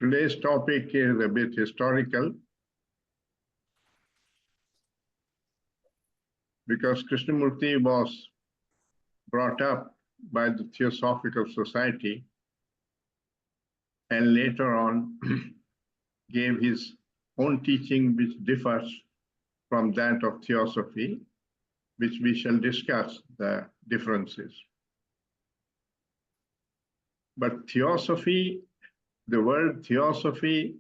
Today's topic is a bit historical because Krishnamurti was brought up by the Theosophical Society and later on gave his own teaching which differs from that of Theosophy, which we shall discuss the differences. But Theosophy, the word Theosophy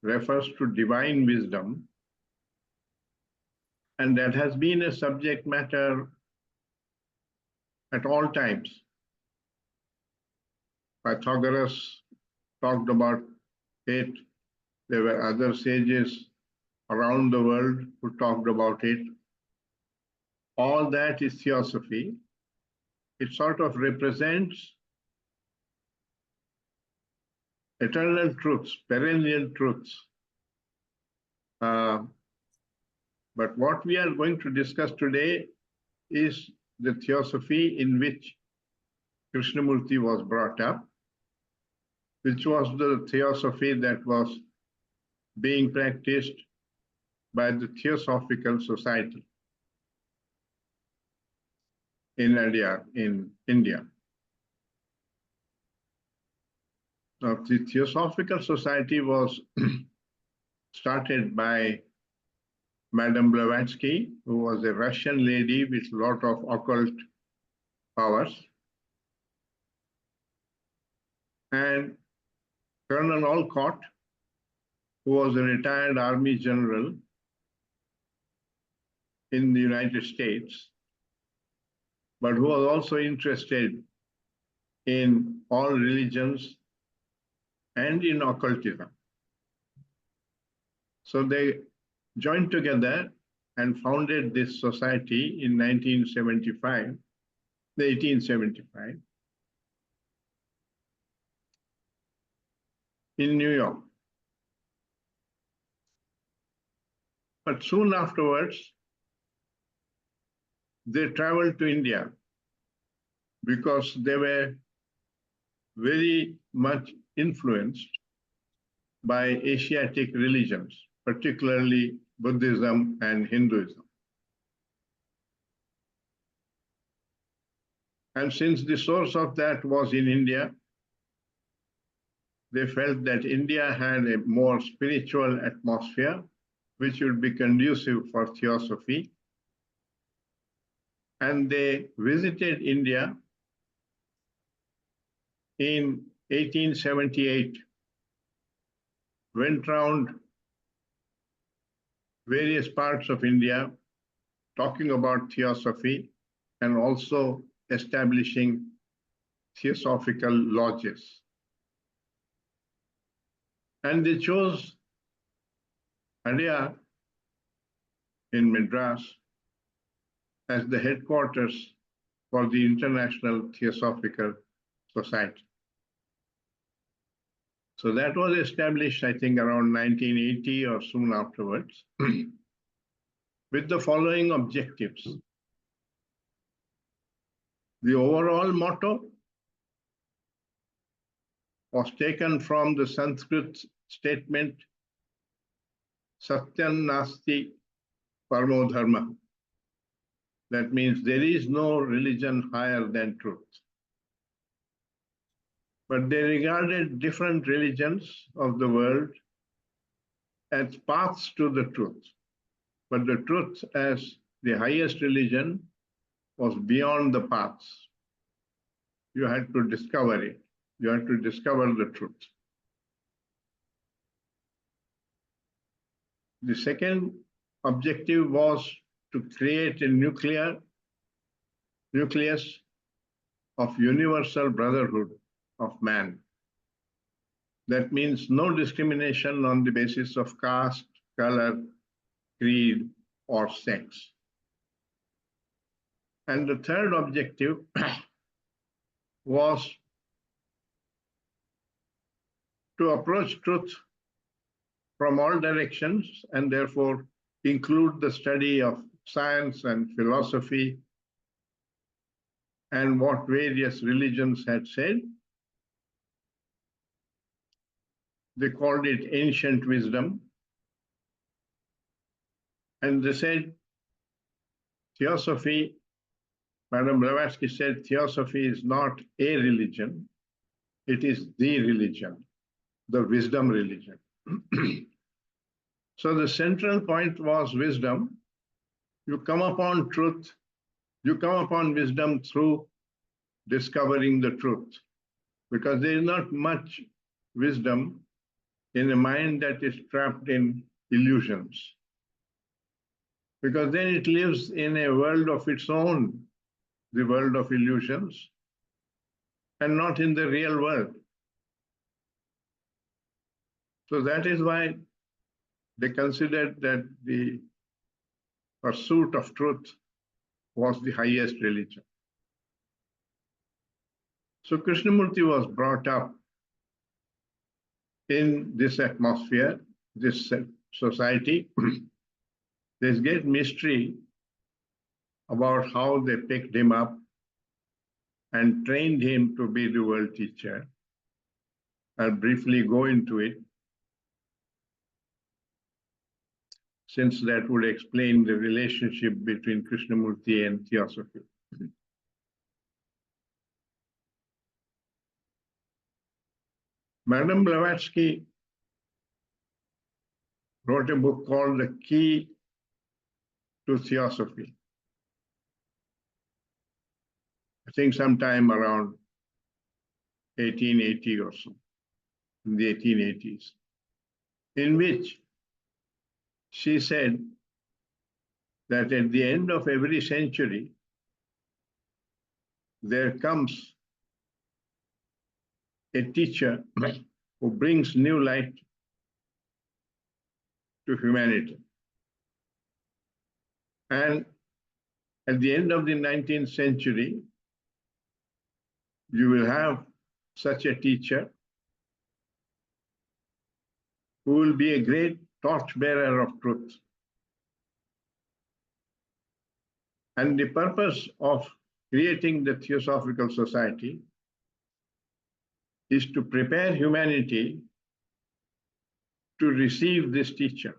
refers to divine wisdom, and that has been a subject matter at all times. Pythagoras talked about it. There were other sages around the world who talked about it. All that is Theosophy. It sort of represents eternal truths, perennial truths. But what we are going to discuss today is the Theosophy in which Krishnamurti was brought up, which was the Theosophy that was being practiced by the Theosophical Society in India. Now, the Theosophical Society was started by Madame Blavatsky, who was a Russian lady with a lot of occult powers, and Colonel Olcott, who was a retired army general in the United States, but who was also interested in all religions and in occultism. So they joined together and founded this society in 1875, in New York. But soon afterwards, they traveled to India because they were very much influenced by Asiatic religions, particularly Buddhism and Hinduism. And since the source of that was in India, they felt that India had a more spiritual atmosphere, which would be conducive for Theosophy. And they visited India in 1878, went round various parts of India talking about Theosophy and also establishing Theosophical lodges. And they chose Adyar in Madras as the headquarters for the International Theosophical Society. So that was established, I think, around 1980 or soon afterwards, with the following objectives. The overall motto was taken from the Sanskrit statement, Satyam Nasti Paramo Dharma. That means there is no religion higher than truth. But they regarded different religions of the world as paths to the truth. But the truth as the highest religion was beyond the paths. You had to discover it. You had to discover the truth. The second objective was to create a nucleus of universal brotherhood of man. That means no discrimination on the basis of caste, color, creed, or sex. And the third objective was to approach truth from all directions and therefore include the study of science and philosophy and what various religions had said, They called it ancient wisdom. And they said, Theosophy, Madame Blavatsky said, Theosophy is not a religion, it is the religion, the wisdom religion. So the central point was wisdom. You come upon truth, you come upon wisdom through discovering the truth, because there is not much wisdom in a mind that is trapped in illusions, because then it lives in a world of its own, the world of illusions, and not in the real world. So that is why they considered that the pursuit of truth was the highest religion. So Krishnamurti was brought up in this atmosphere, this society. There's great mystery about how they picked him up and trained him to be the world teacher. I'll briefly go into it, since that would explain the relationship between Krishnamurti and Theosophy. Madame Blavatsky wrote a book called The Key to Theosophy. I think sometime around 1880 or so, in the 1880s, in which she said that at the end of every century, there comes a teacher who brings new light to humanity. And at the end of the 19th century, you will have such a teacher who will be a great torchbearer of truth. And the purpose of creating the Theosophical Society is to prepare humanity to receive this teacher.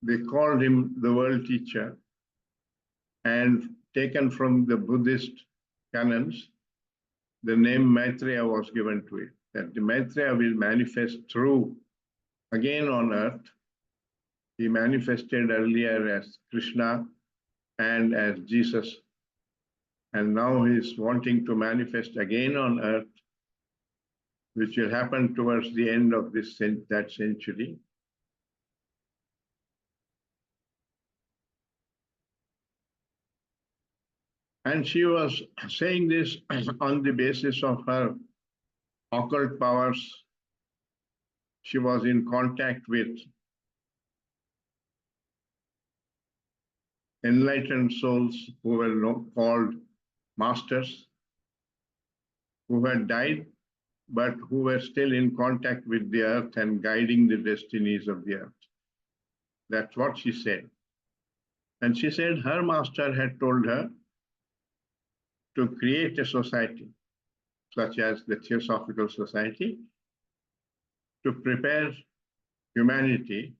They called him the world teacher, and taken from the Buddhist canons, the name Maitreya was given to it, that the Maitreya will manifest through, again on earth. He manifested earlier as Krishna and as Jesus, and now he's wanting to manifest again on earth, which will happen towards the end of that century. And she was saying this on the basis of her occult powers. She was in contact with enlightened souls who were called masters, who had died, but who were still in contact with the earth and guiding the destinies of the earth. That's what she said. And she said her master had told her to create a society, such as the Theosophical Society, to prepare humanity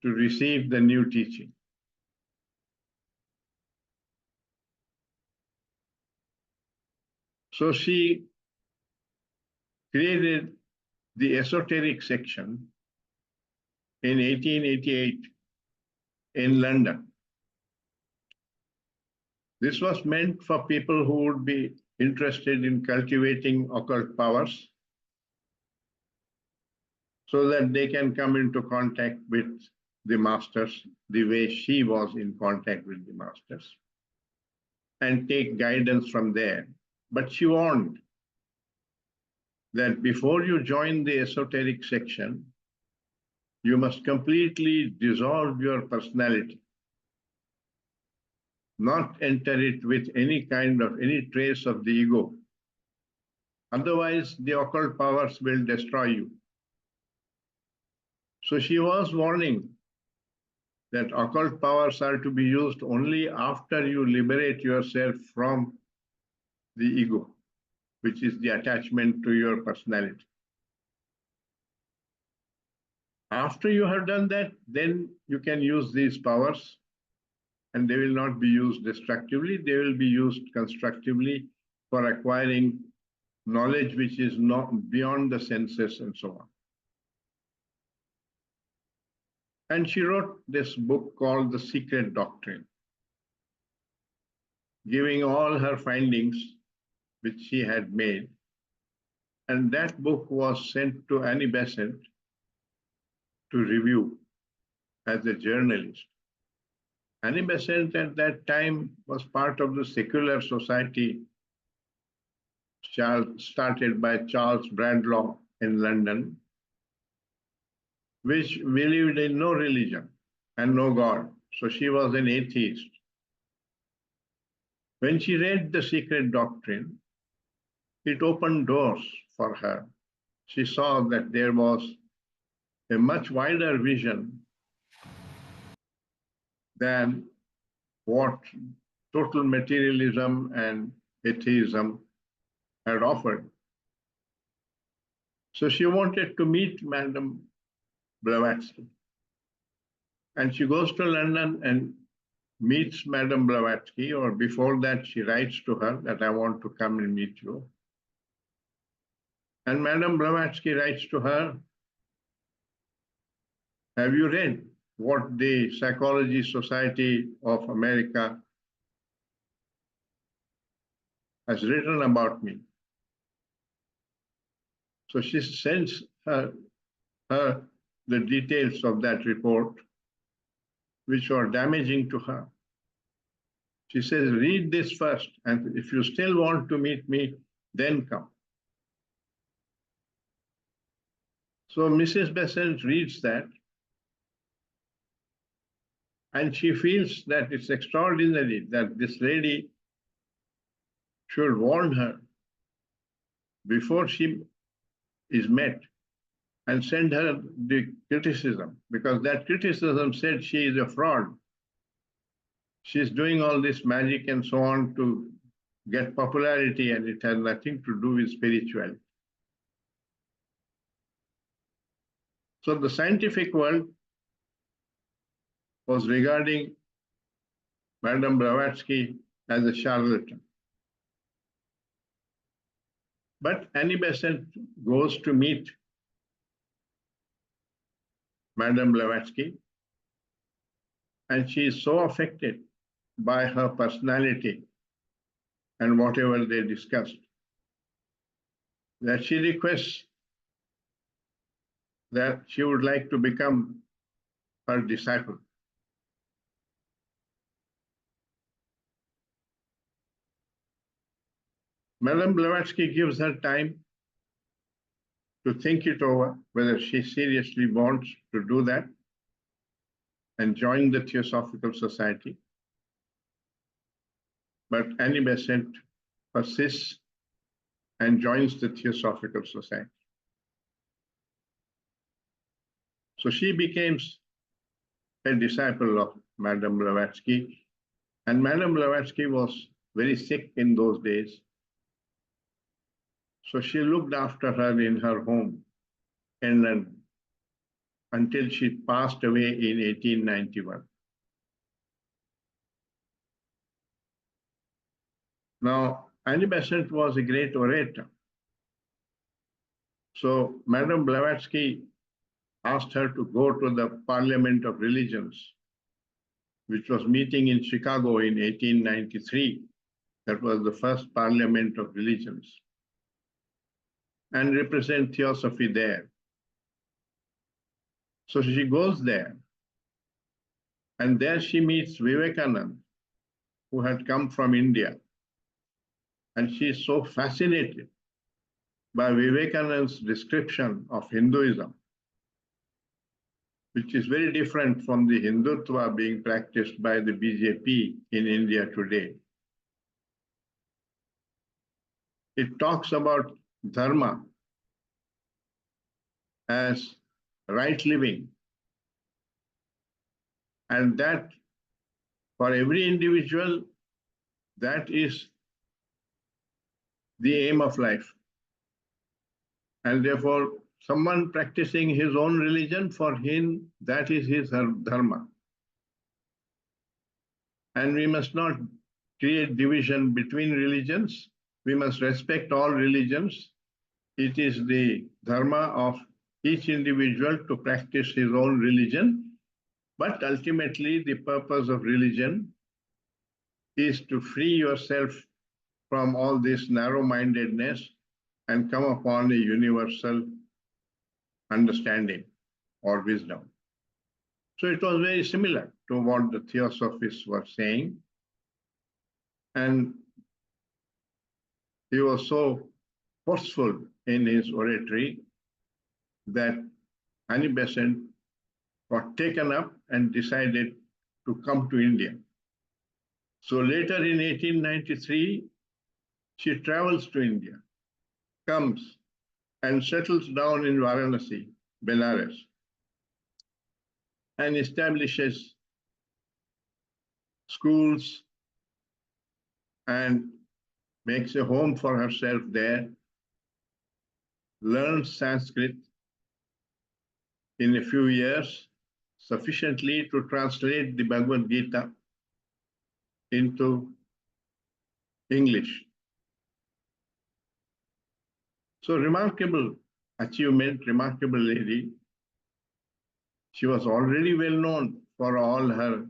to receive the new teaching. So she created the esoteric section in 1888 in London. This was meant for people who would be interested in cultivating occult powers, so that they can come into contact with the masters the way she was in contact with the masters and take guidance from there. But she warned that before you join the esoteric section, you must completely dissolve your personality, not enter it with any trace of the ego. Otherwise, the occult powers will destroy you. So she was warning that occult powers are to be used only after you liberate yourself from the ego, which is the attachment to your personality. After you have done that, then you can use these powers, and they will not be used destructively. They will be used constructively for acquiring knowledge which is not beyond the senses and so on. And she wrote this book called The Secret Doctrine, giving all her findings which she had made. And that book was sent to Annie Besant to review as a journalist. Annie Besant at that time was part of the secular society started by Charles Bradlaugh in London, which believed in no religion and no God. So she was an atheist. When she read The Secret Doctrine, it opened doors for her. She saw that there was a much wider vision than what total materialism and atheism had offered. So she wanted to meet Madame Blavatsky. And she goes to London and meets Madame Blavatsky, or before that she writes to her that I want to come and meet you. And Madame Blavatsky writes to her, have you read what the Psychology Society of America has written about me? So she sends her the details of that report, which are damaging to her. She says, read this first, and if you still want to meet me, then come. So Mrs. Besant reads that, and she feels that it's extraordinary that this lady should warn her before she is met and send her the criticism, because that criticism said she is a fraud. She's doing all this magic and so on to get popularity, and it has nothing to do with spirituality. So the scientific world was regarding Madame Blavatsky as a charlatan. But Annie Besant goes to meet Madame Blavatsky, and she is so affected by her personality and whatever they discussed that she requests that she would like to become her disciple. Madame Blavatsky gives her time to think it over, whether she seriously wants to do that and join the Theosophical Society. But Annie Besant persists and joins the Theosophical Society. So she becomes a disciple of Madame Blavatsky, and Madame Blavatsky was very sick in those days. So she looked after her in her home in London until she passed away in 1891. Now, Annie Besant was a great orator. So Madame Blavatsky asked her to go to the Parliament of Religions, which was meeting in Chicago in 1893. That was the first Parliament of Religions, and represent Theosophy there. So she goes there, and there she meets Vivekananda, who had come from India. And she is so fascinated by Vivekananda's description of Hinduism, which is very different from the Hindutva being practiced by the BJP in India today. It talks about dharma as right living, and that for every individual, that is the aim of life. And therefore, someone practicing his own religion, for him, that is his dharma. And we must not create division between religions. We must respect all religions. It is the dharma of each individual to practice his own religion. But ultimately, the purpose of religion is to free yourself from all this narrow-mindedness and come upon a universal understanding or wisdom. So it was very similar to what the Theosophists were saying. And he was so forceful in his oratory that Annie Besant got taken up and decided to come to India. So later in 1893, she travels to India, comes and settles down in Varanasi, Benares, and establishes schools and makes a home for herself there, learns Sanskrit in a few years, sufficiently to translate the Bhagavad Gita into English. So remarkable achievement, remarkable lady. She was already well known for all her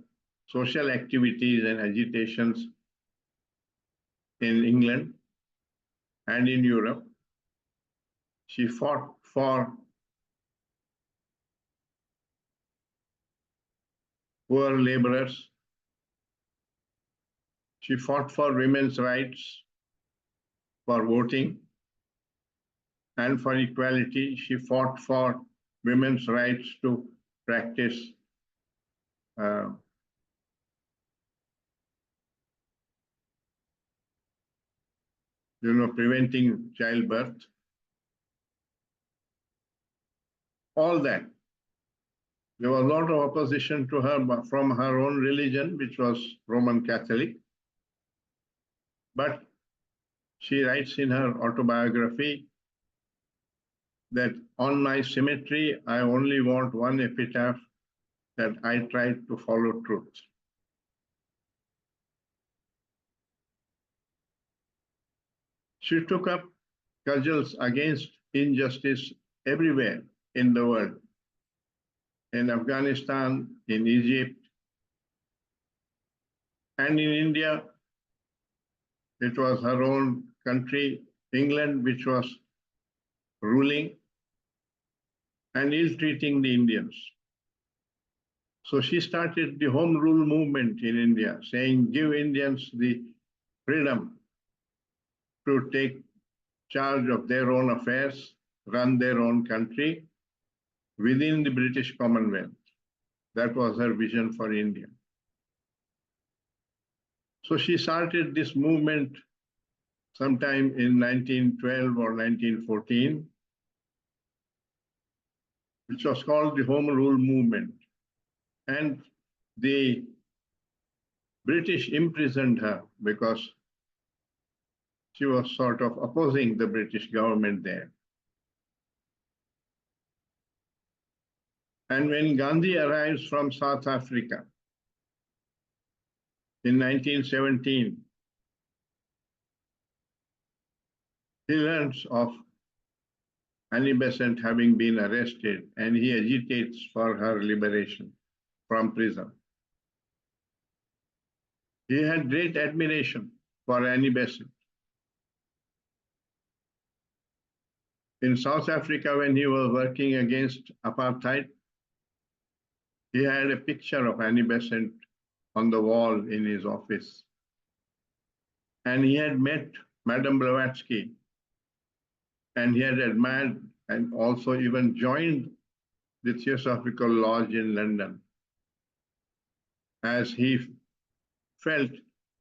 social activities and agitations in England and in Europe. She fought for poor laborers. She fought for women's rights, for voting, and for equality. She fought for women's rights to practice preventing childbirth. All that. There was a lot of opposition to her from her own religion, which was Roman Catholic. But she writes in her autobiography that on my cemetery, I only want one epitaph, that I tried to follow truth. She took up cudgels against injustice everywhere in the world, in Afghanistan, in Egypt, and in India. It was her own country, England, which was ruling and ill-treating the Indians. So she started the Home Rule movement in India, saying, give Indians the freedom to take charge of their own affairs, run their own country within the British Commonwealth. That was her vision for India. So she started this movement sometime in 1912 or 1914, which was called the Home Rule movement. And the British imprisoned her because she was sort of opposing the British government there. And when Gandhi arrives from South Africa in 1917, he learns of Annie Besant having been arrested, and he agitates for her liberation from prison. He had great admiration for Annie Besant. In South Africa, when he was working against apartheid, he had a picture of Annie Besant on the wall in his office. And he had met Madame Blavatsky, and he had admired and also even joined the Theosophical Lodge in London, as he felt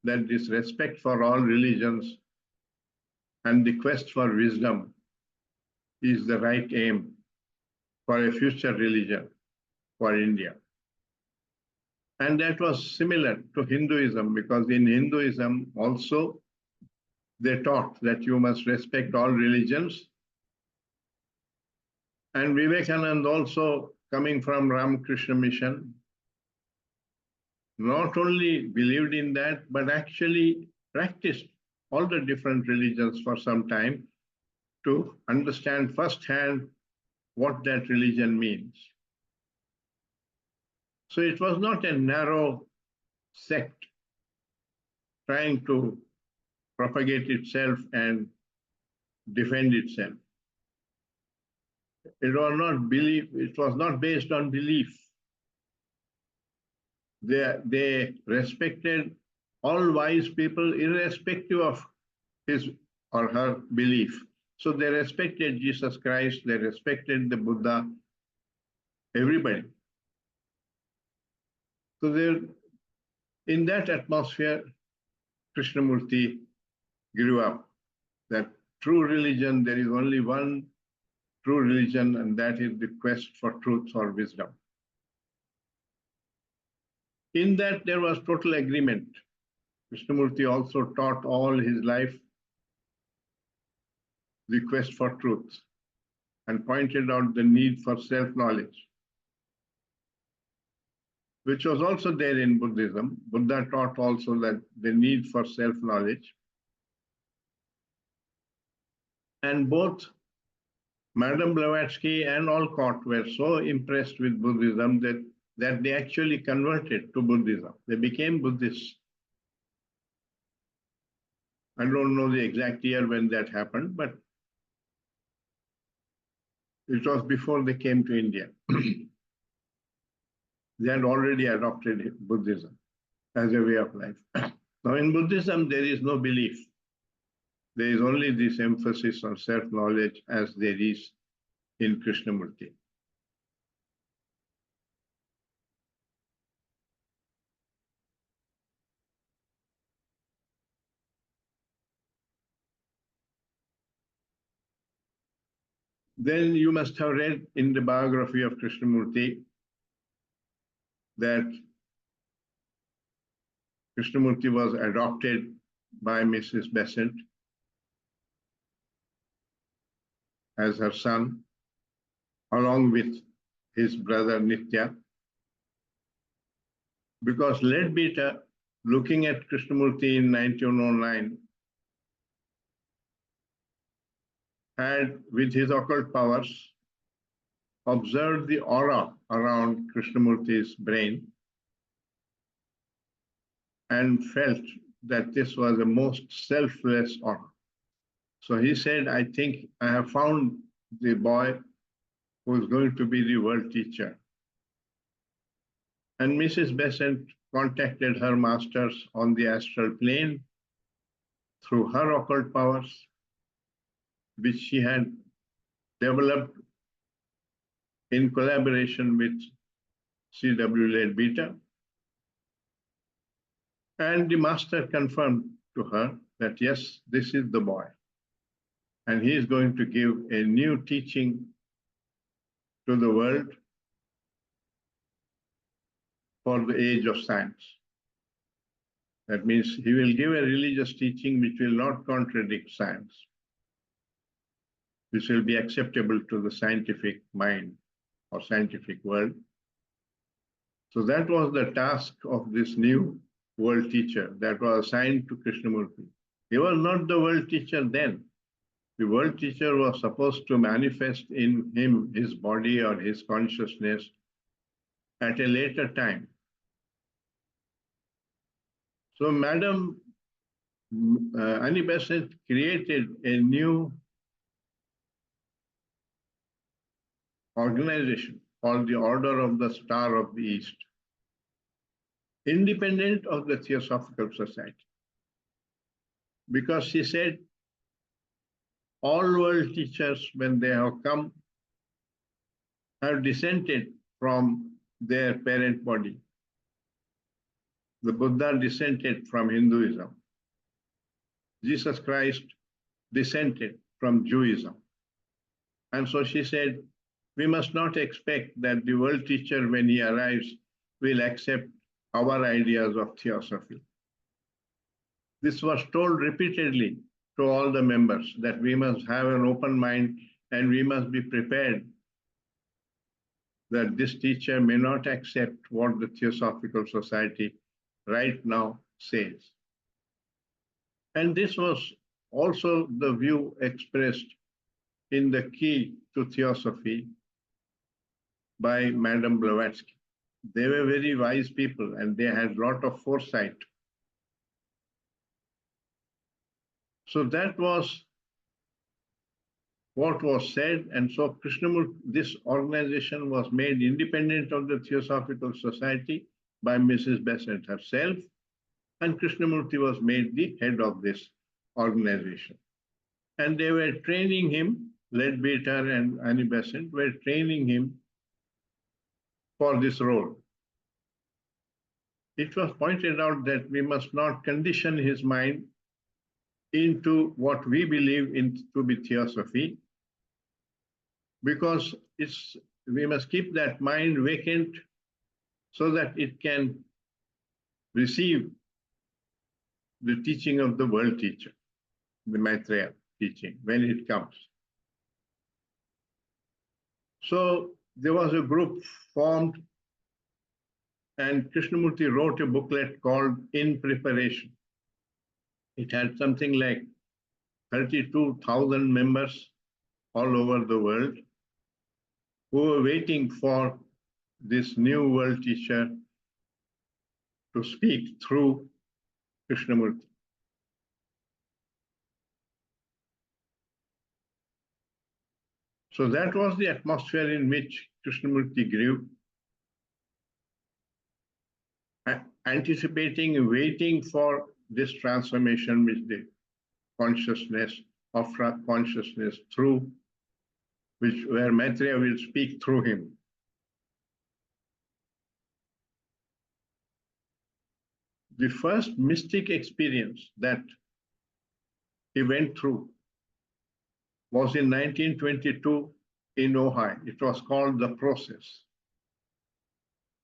that this respect for all religions and the quest for wisdom is the right aim for a future religion for India. And that was similar to Hinduism, because in Hinduism also they taught that you must respect all religions And Vivekananda also coming from Ramakrishna mission, not only believed in that, but actually practiced all the different religions for some time to understand firsthand what that religion means. So it was not a narrow sect trying to propagate itself and defend itself. It was not belief, it was not based on belief. They respected all wise people irrespective of his or her belief. So they respected Jesus Christ, they respected the Buddha, everybody. So in that atmosphere, Krishnamurti grew up. That true religion, there is only one true religion, and that is the quest for truth or wisdom. In that, there was total agreement. Krishnamurti also taught all his life the quest for truth and pointed out the need for self-knowledge, which was also there in Buddhism. Buddha taught also that the need for self-knowledge. And both Madame Blavatsky and Olcott were so impressed with Buddhism that they actually converted to Buddhism. They became Buddhists. I don't know the exact year when that happened, but it was before they came to India. They had already adopted Buddhism as a way of life. Now in Buddhism, there is no belief. There is only this emphasis on self-knowledge as there is in Krishnamurti. Then you must have read in the biography of Krishnamurti that Krishnamurti was adopted by Mrs. Besant as her son, along with his brother Nitya, because Leadbeater, looking at Krishnamurti in 1909, had, with his occult powers, observed the aura around Krishnamurti's brain and felt that this was a most selfless aura. So he said, I think I have found the boy who is going to be the world teacher. And Mrs. Besant contacted her masters on the astral plane through her occult powers, which she had developed in collaboration with C.W. Leadbeater. And the master confirmed to her that, yes, this is the boy. And he is going to give a new teaching to the world for the age of science. That means he will give a religious teaching which will not contradict science, which will be acceptable to the scientific mind or scientific world. So that was the task of this new world teacher that was assigned to Krishnamurti. He was not the world teacher then. The world teacher was supposed to manifest in him his body or his consciousness at a later time. So Madame Annie Besant created a new organization called the Order of the Star of the East, independent of the Theosophical Society. Because she said, all world teachers, when they have come, have dissented from their parent body. The Buddha dissented from Hinduism. Jesus Christ dissented from Judaism. And so she said, we must not expect that the world teacher, when he arrives, will accept our ideas of theosophy. This was told repeatedly to all the members, that we must have an open mind and we must be prepared that this teacher may not accept what the Theosophical Society right now says. And this was also the view expressed in the key to Theosophy by Madame Blavatsky. They were very wise people and they had a lot of foresight. So that was what was said, and so Krishnamurti, this organization was made independent of the Theosophical Society by Mrs. Besant herself, and Krishnamurti was made the head of this organization. And they were training him, Leadbeater and Annie Besant were training him for this role. It was pointed out that we must not condition his mind into what we believe in to be Theosophy, because we must keep that mind vacant so that it can receive the teaching of the world teacher, the Maitreya teaching, when it comes. So there was a group formed, and Krishnamurti wrote a booklet called In Preparation. It had something like 32,000 members all over the world who were waiting for this new world teacher to speak through Krishnamurti. So that was the atmosphere in which Krishnamurti grew, anticipating, waiting for this transformation which the consciousness of consciousness through, where Maitreya will speak through him. The first mystic experience that he went through was in 1922 in Ohio. It was called the process.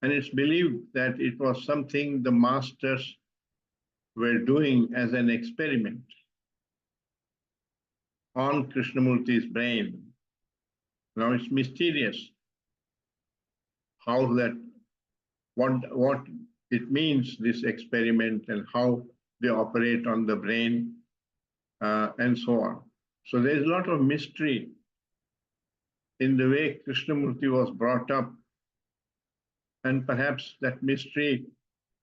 And it's believed that it was something the masters were doing as an experiment on Krishnamurti's brain. Now it's mysterious how that, what it means, this experiment, and how they operate on the brain, and so on. So there's a lot of mystery in the way Krishnamurti was brought up, and perhaps that mystery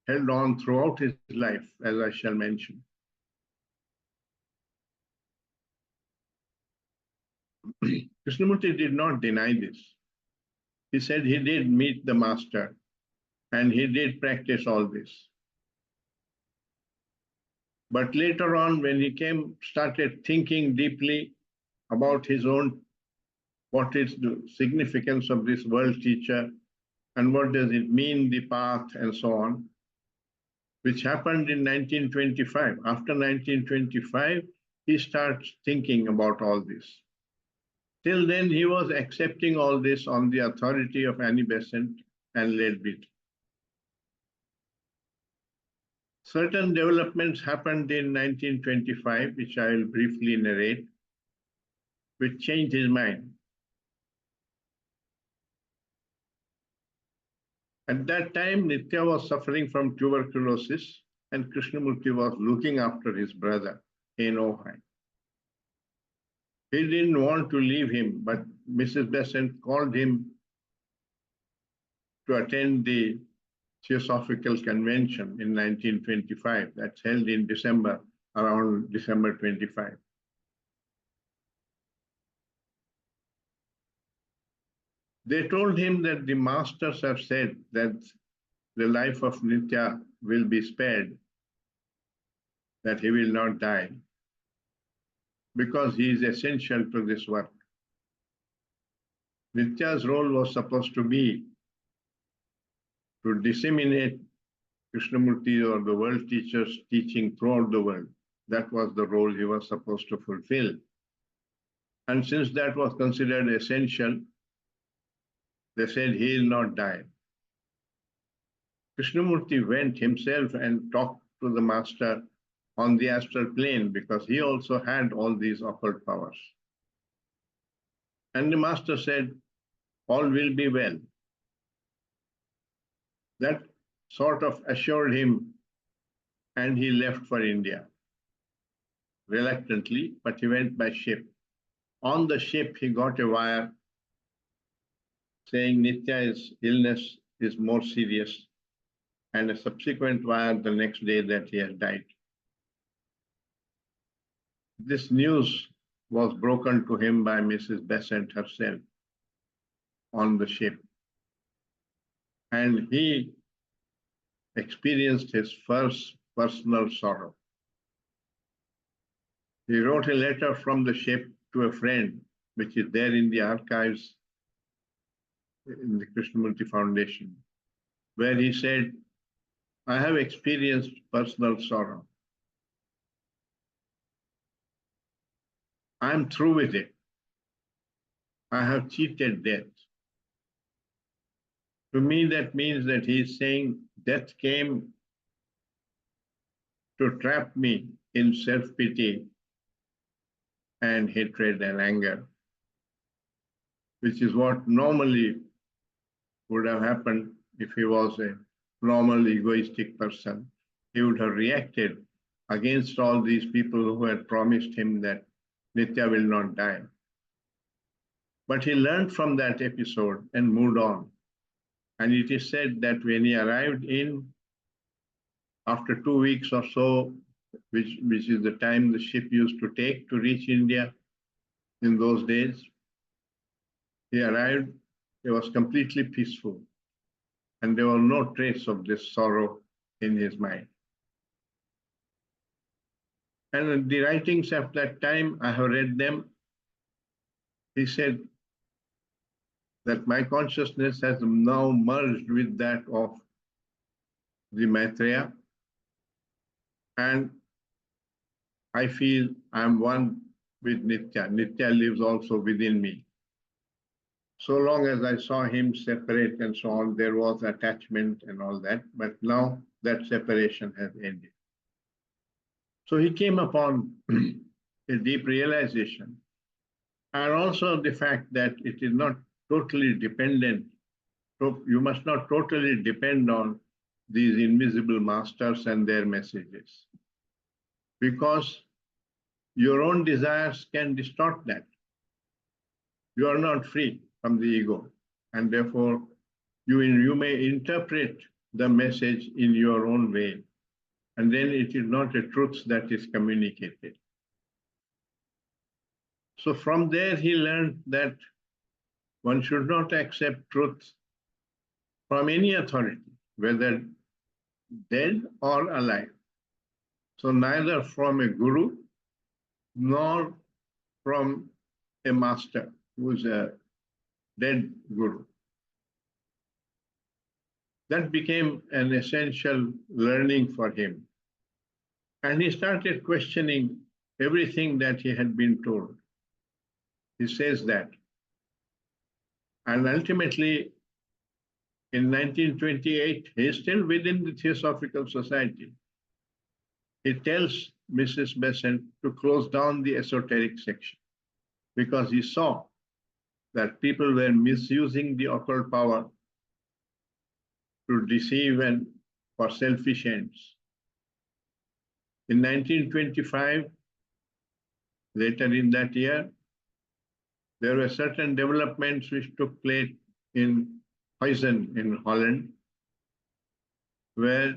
held on throughout his life, as I shall mention. Krishnamurti did not deny this. He said he did meet the master and he did practice all this. But later on, when he started thinking deeply about his own, what is the significance of this world teacher and what does it mean, the path, and so on, which happened in 1925. After 1925, he starts thinking about all this. Till then, he was accepting all this on the authority of Annie Besant and Leadbeater. Certain developments happened in 1925, which I will briefly narrate, which changed his mind. At that time, Nitya was suffering from tuberculosis, and Krishnamurti was looking after his brother in Ohio. He didn't want to leave him, but Mrs. Besant called him to attend the Theosophical Convention in 1925, that's held in December, around December 25. They told him that the masters have said that the life of Nitya will be spared, that he will not die, because he is essential to this work. Nitya's role was supposed to be to disseminate Krishnamurti or the world teacher's teaching throughout the world. That was the role he was supposed to fulfill. And since that was considered essential, they said he will not die. Krishnamurti went himself and talked to the master on the astral plane, because he also had all these occult powers. And the master said, all will be well. That sort of assured him, and he left for India reluctantly, but he went by ship. On the ship, he got a wire saying Nitya's illness is more serious, and a subsequent wire the next day that he had died. This news was broken to him by Mrs. Besant herself on the ship, and he experienced his first personal sorrow. He wrote a letter from the ship to a friend, which is there in the archives in the Krishnamurti Foundation, where he said, I have experienced personal sorrow. I'm through with it. I have cheated death. To me, that means that he's saying death came to trap me in self-pity and hatred and anger, which is what normally would have happened if he was a normal egoistic person. He would have reacted against all these people who had promised him that Nitya will not die. But he learned from that episode and moved on. And it is said that when he arrived in, after 2 weeks or so, which is the time the ship used to take to reach India in those days, he arrived, he was completely peaceful. And there was no trace of this sorrow in his mind. And the writings of that time, I have read them. He said that my consciousness has now merged with that of the Maitreya, and I feel I'm one with Nitya. Nitya lives also within me. So long as I saw him separate and so on, there was attachment and all that, but now that separation has ended. So he came upon a deep realization, and also the fact that it is not totally dependent. So you must not totally depend on these invisible masters and their messages, because your own desires can distort that. You are not free from the ego, and therefore you may interpret the message in your own way, and then it is not a truth that is communicated. So from there he learned that one should not accept truth from any authority, whether dead or alive. So neither from a guru nor from a master who is a dead guru. That became an essential learning for him. And he started questioning everything that he had been told. He says that. And ultimately, in 1928, he is still within the Theosophical Society. He tells Mrs. Besant to close down the esoteric section because he saw that people were misusing the occult power to deceive and for selfish ends. In 1925, later in that year, there were certain developments which took place in Huizen in Holland, where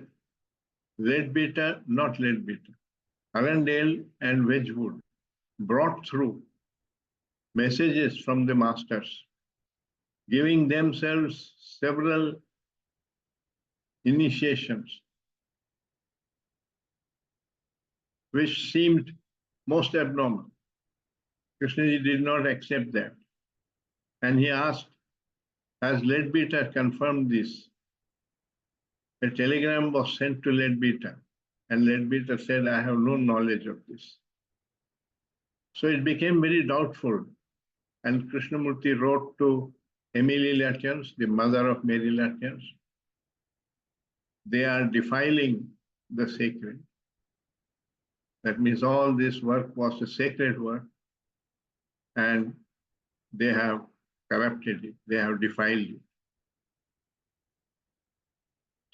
Arundel and Wedgwood brought through messages from the masters, giving themselves several initiations, which seemed most abnormal. Krishnaji did not accept that. And he asked, has Leadbeater confirmed this? A telegram was sent to Leadbeater, and Leadbeater said, I have no knowledge of this. So it became very doubtful. And Krishnamurti wrote to Emily Latins, the mother of Mary Latins. They are defiling the sacred. That means all this work was a sacred work, and they have corrupted it, they have defiled it.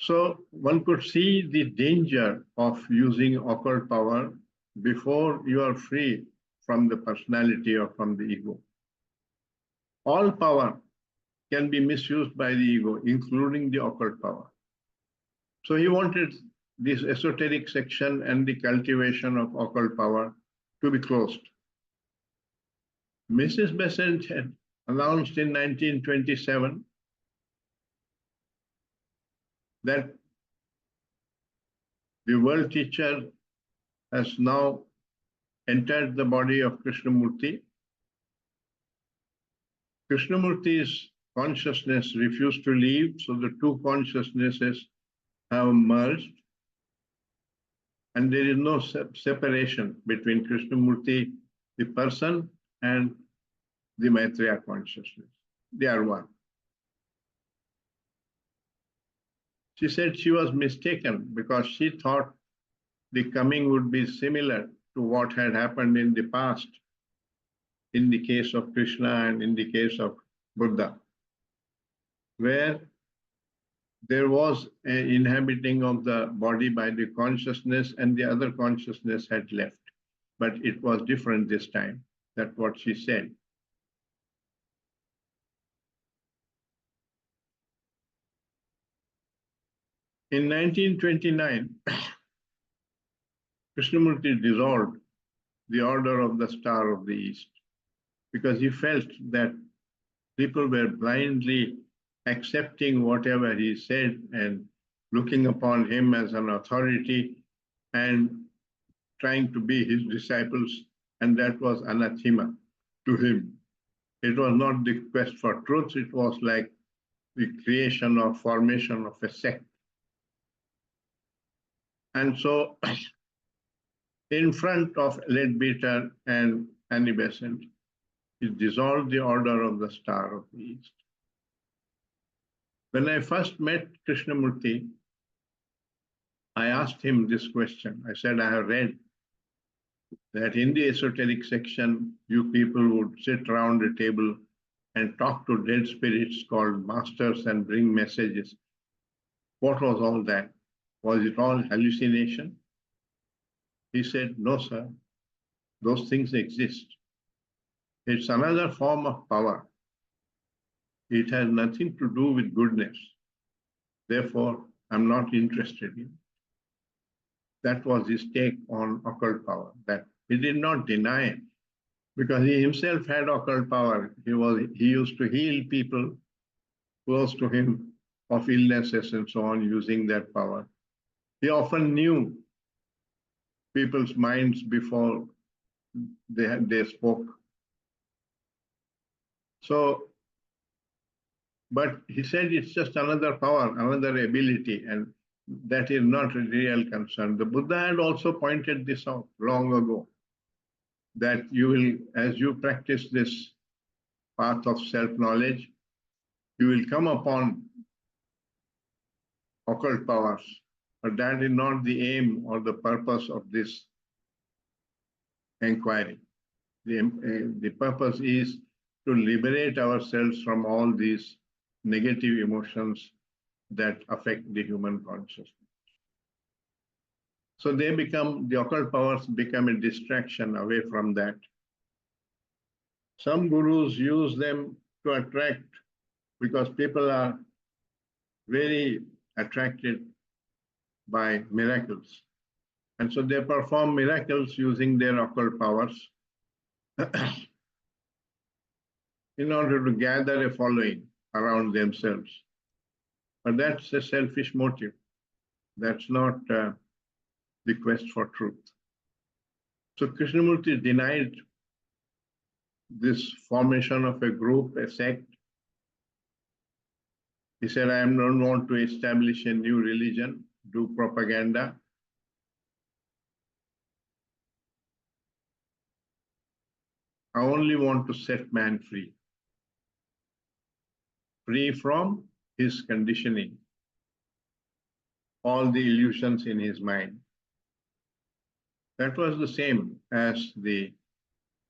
So one could see the danger of using occult power before you are free from the personality or from the ego. All power can be misused by the ego, including the occult power. So he wanted this esoteric section and the cultivation of occult power to be closed. Mrs. Besant had announced in 1927 that the world teacher has now entered the body of Krishnamurti. Krishnamurti's consciousness refused to leave, so the two consciousnesses have merged, and there is no separation between Krishnamurti, the person, and the Maitreya consciousness. They are one. She said she was mistaken because she thought the coming would be similar to what had happened in the past, in the case of Krishna and in the case of Buddha, where there was an inhabiting of the body by the consciousness and the other consciousness had left. But it was different this time. That's what she said. In 1929, Krishnamurti dissolved the Order of the Star of the East because he felt that people were blindly accepting whatever he said and looking upon him as an authority and trying to be his disciples, and that was anathema to him. It was not the quest for truth, it was like the creation or formation of a sect. And so, in front of Leadbeater and Annie Besant, he dissolved the Order of the Star of the East. When I first met Krishnamurti, I asked him this question. I said, I have read that in the esoteric section, you people would sit around a table and talk to dead spirits called masters and bring messages. What was all that? Was it all hallucination? He said, no, sir, those things exist. It's another form of power. It has nothing to do with goodness. Therefore, I'm not interested in it. That was his take on occult power, that he did not deny it, because he himself had occult power. He used to heal people close to him of illnesses and so on using that power. He often knew people's minds before they spoke. So, but he said it's just another power, another ability, and that is not a real concern. The Buddha had also pointed this out long ago, that you will, as you practice this path of self-knowledge, you will come upon occult powers, but that is not the aim or the purpose of this inquiry. The purpose is to liberate ourselves from all these negative emotions that affect the human consciousness. So the occult powers become a distraction away from that. Some gurus use them to attract, because people are very attracted by miracles. And so they perform miracles using their occult powers in order to gather a following around themselves. But that's a selfish motive. That's not the quest for truth. So Krishnamurti denied this formation of a group, a sect. He said, I don't want to establish a new religion, do propaganda. I only want to set man free. Free from his conditioning, all the illusions in his mind. That was the same as the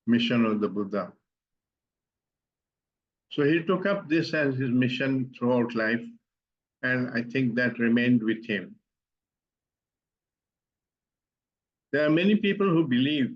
mission of the Buddha. So he took up this as his mission throughout life, and I think that remained with him. There are many people who believe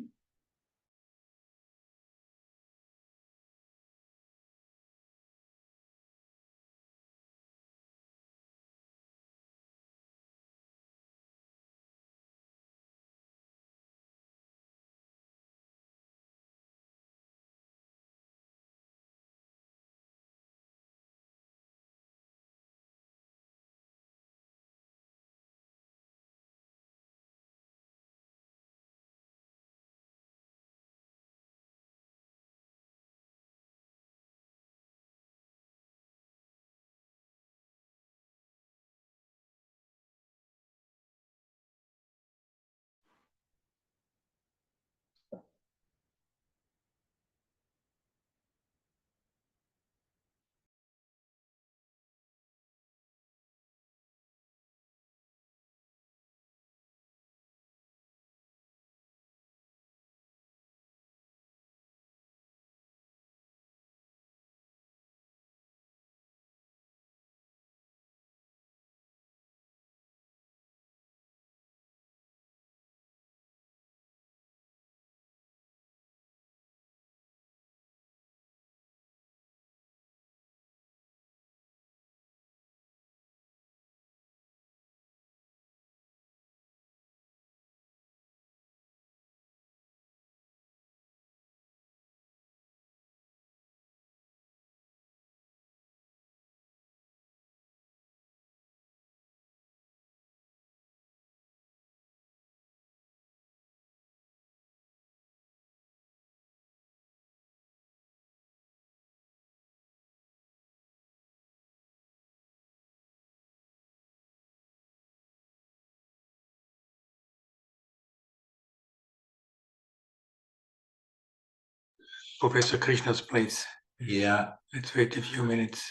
Professor Krishna's place. Yeah, Let's wait a few minutes.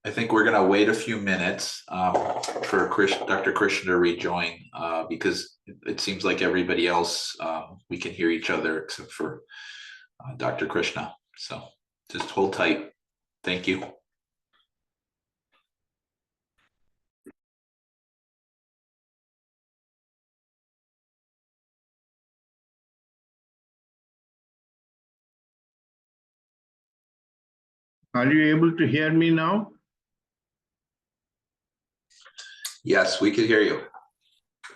I think we're gonna wait a few minutes for Dr. Krishna to rejoin because it seems like everybody else, we can hear each other except for Dr. Krishna. So just hold tight. Thank you. Are you able to hear me now? Yes, we can hear you.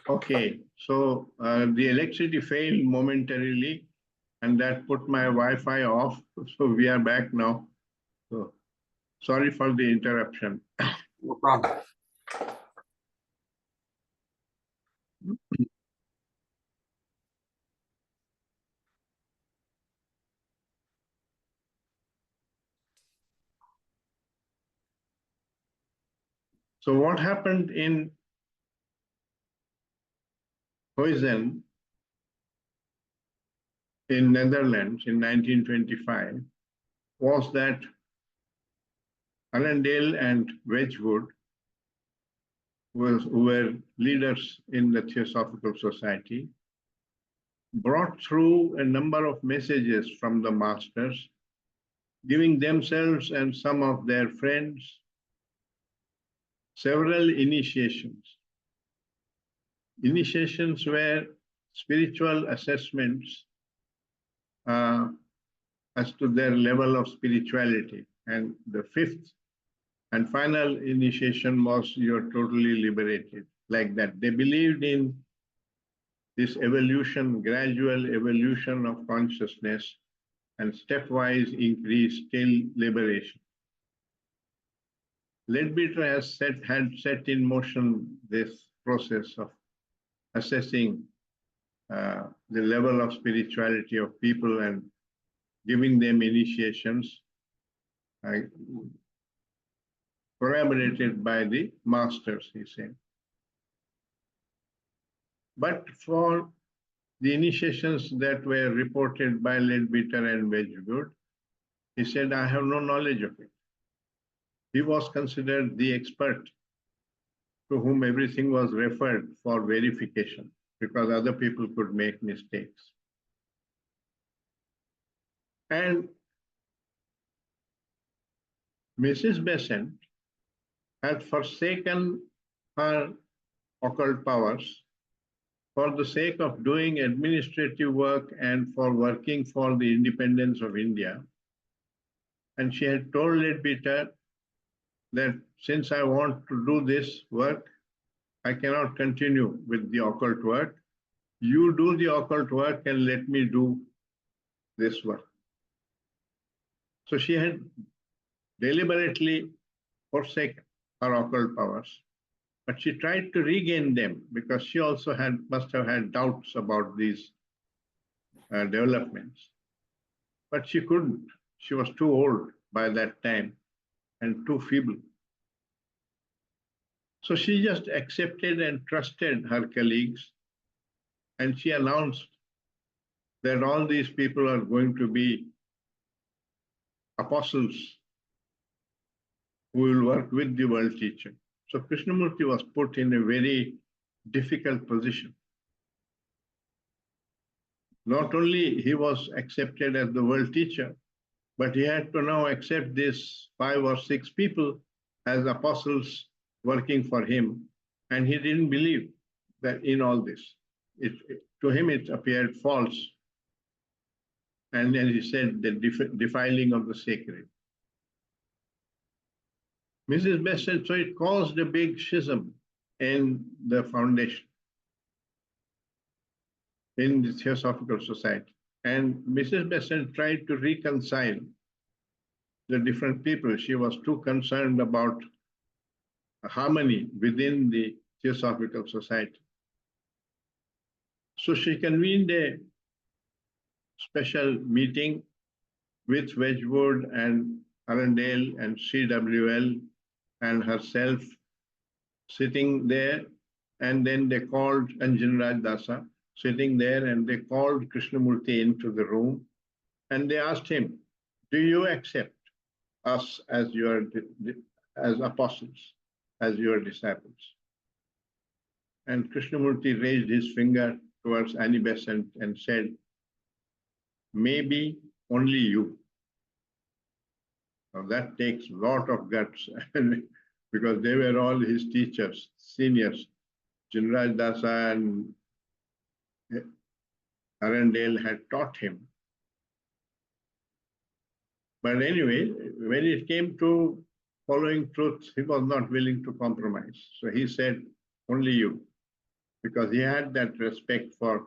Okay, so the electricity failed momentarily and that put my Wi-Fi off. So we are back now. So sorry for the interruption. No problem. So what happened in Huizen in Netherlands in 1925 was that Allendale and Wedgwood, who were leaders in the Theosophical Society, brought through a number of messages from the masters, giving themselves and some of their friends several initiations. Initiations were spiritual assessments as to their level of spirituality. And the fifth and final initiation was you're totally liberated, like that. They believed in this evolution, gradual evolution of consciousness and stepwise increase till liberation. Leadbeater had set in motion this process of assessing the level of spirituality of people and giving them initiations corroborated by the masters, he said. But for the initiations that were reported by Leadbeater and Wedgwood, he said, I have no knowledge of it. He was considered the expert to whom everything was referred for verification because other people could make mistakes. And Mrs. Besant had forsaken her occult powers for the sake of doing administrative work and for working for the independence of India. And she had told Leadbeater that since I want to do this work, I cannot continue with the occult work. You do the occult work and let me do this work. So she had deliberately forsaken her occult powers, but she tried to regain them because she also must have had doubts about these developments. But she couldn't. She was too old by that time and too feeble. So she just accepted and trusted her colleagues, and she announced that all these people are going to be apostles who will work with the world teacher. So Krishnamurti was put in a very difficult position. Not only he was accepted as the world teacher, but he had to now accept these 5 or 6 people as apostles working for him. And he didn't believe that in all this. To him, it appeared false. And then he said the defiling of the sacred. Mrs. Besant, so it caused a big schism in the foundation, in the Theosophical Society. And Mrs. Besant tried to reconcile the different people. She was too concerned about harmony within the Theosophical Society. So she convened a special meeting with Wedgwood and Arundel and CWL and herself sitting there, and then they called Anjanraj Dasa sitting there, and they called Krishnamurti into the room, and they asked him, do you accept us as as apostles, as your disciples? And Krishnamurti raised his finger towards Annie Besant and said, maybe only you. Now that takes a lot of guts because they were all his teachers, seniors. Jinraj Dasa and Arundel had taught him. But anyway, when it came to following truth, he was not willing to compromise. So he said, only you, because he had that respect for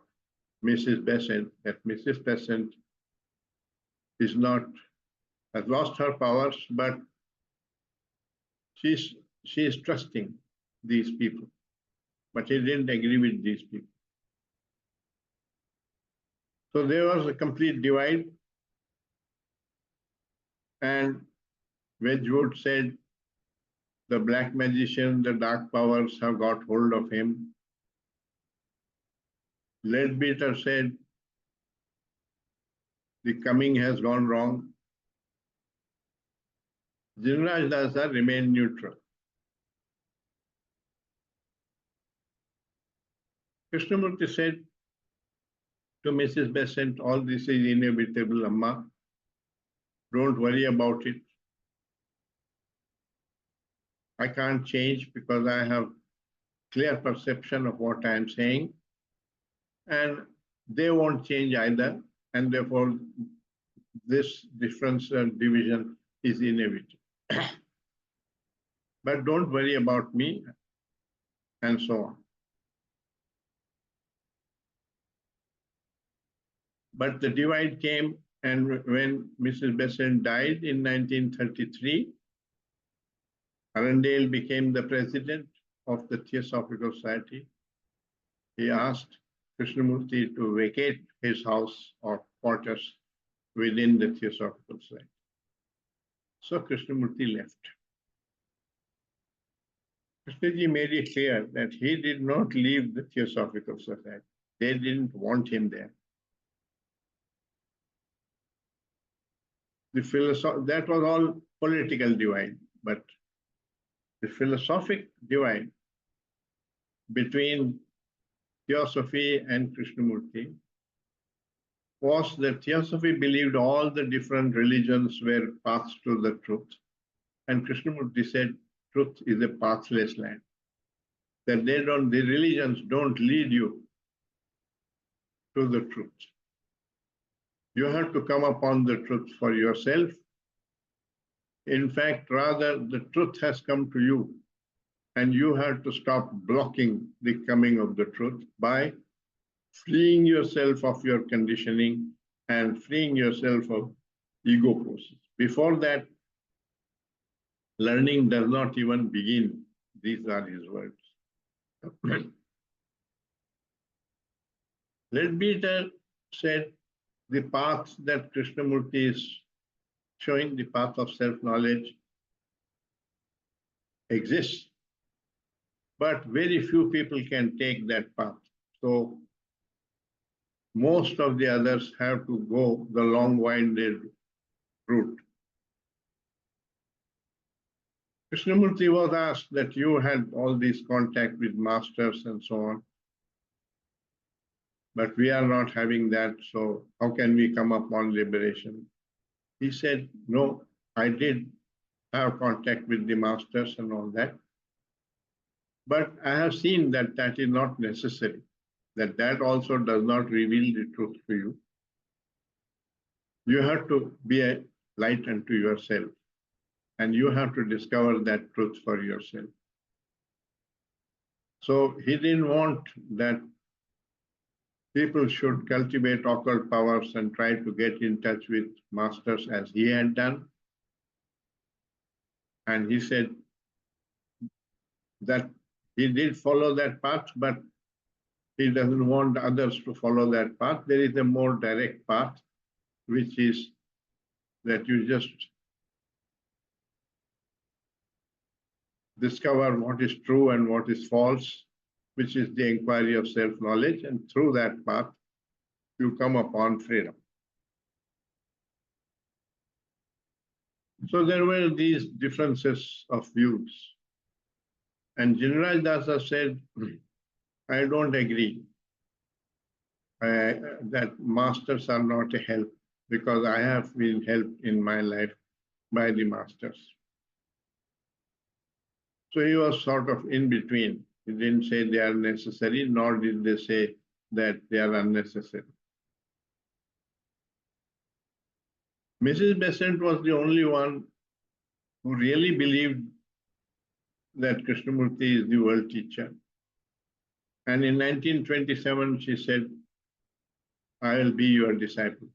Mrs. Besant, that Mrs. Besant has lost her powers, but she is trusting these people. But he didn't agree with these people. So there was a complete divide. And Wedgwood said, the black magician, the dark powers have got hold of him. Leadbeater said, the coming has gone wrong. Jinraj Dasa remained neutral. Krishnamurti said to Mrs. Besant, all this is inevitable, Amma. Don't worry about it. I can't change because I have clear perception of what I am saying. And they won't change either. And therefore, this difference and division is inevitable. But don't worry about me, and so on. But the divide came, and when Mrs. Besant died in 1933, Arundel became the president of the Theosophical Society. He asked Krishnamurti to vacate his house or quarters within the Theosophical Society. So Krishnamurti left. Krishnaji made it clear that he did not leave the Theosophical Society. They didn't want him there. That was all political divide, but the philosophic divide between Theosophy and Krishnamurti was that Theosophy believed all the different religions were paths to the truth. And Krishnamurti said, truth is a pathless land. That the religions don't lead you to the truth. You have to come upon the truth for yourself. In fact, rather, the truth has come to you, and you have to stop blocking the coming of the truth by freeing yourself of your conditioning and freeing yourself of ego forces. Before that, learning does not even begin. These are his words. Leadbeater said the path that Krishnamurti is showing, the path of self-knowledge, exists, but very few people can take that path. So most of the others have to go the long-winded route. Krishnamurti was asked that you had all this contact with masters and so on, but we are not having that, so how can we come upon liberation? He said, no, I did have contact with the masters and all that, but I have seen that that is not necessary, that also does not reveal the truth to you. You have to be a light unto yourself, and you have to discover that truth for yourself. So he didn't want that people should cultivate occult powers and try to get in touch with masters as he had done. And he said that he did follow that path, but he doesn't want others to follow that path. There is a more direct path, which is that you just discover what is true and what is false, which is the inquiry of self-knowledge, and through that path, you come upon freedom. So there were these differences of views. And Jinraj Dasa said, I don't agree that masters are not a help, because I have been helped in my life by the masters. So he was sort of in between. He didn't say they are necessary, nor did they say that they are unnecessary. Mrs. Besant was the only one who really believed that Krishnamurti is the world teacher. And in 1927, she said, I will be your disciple.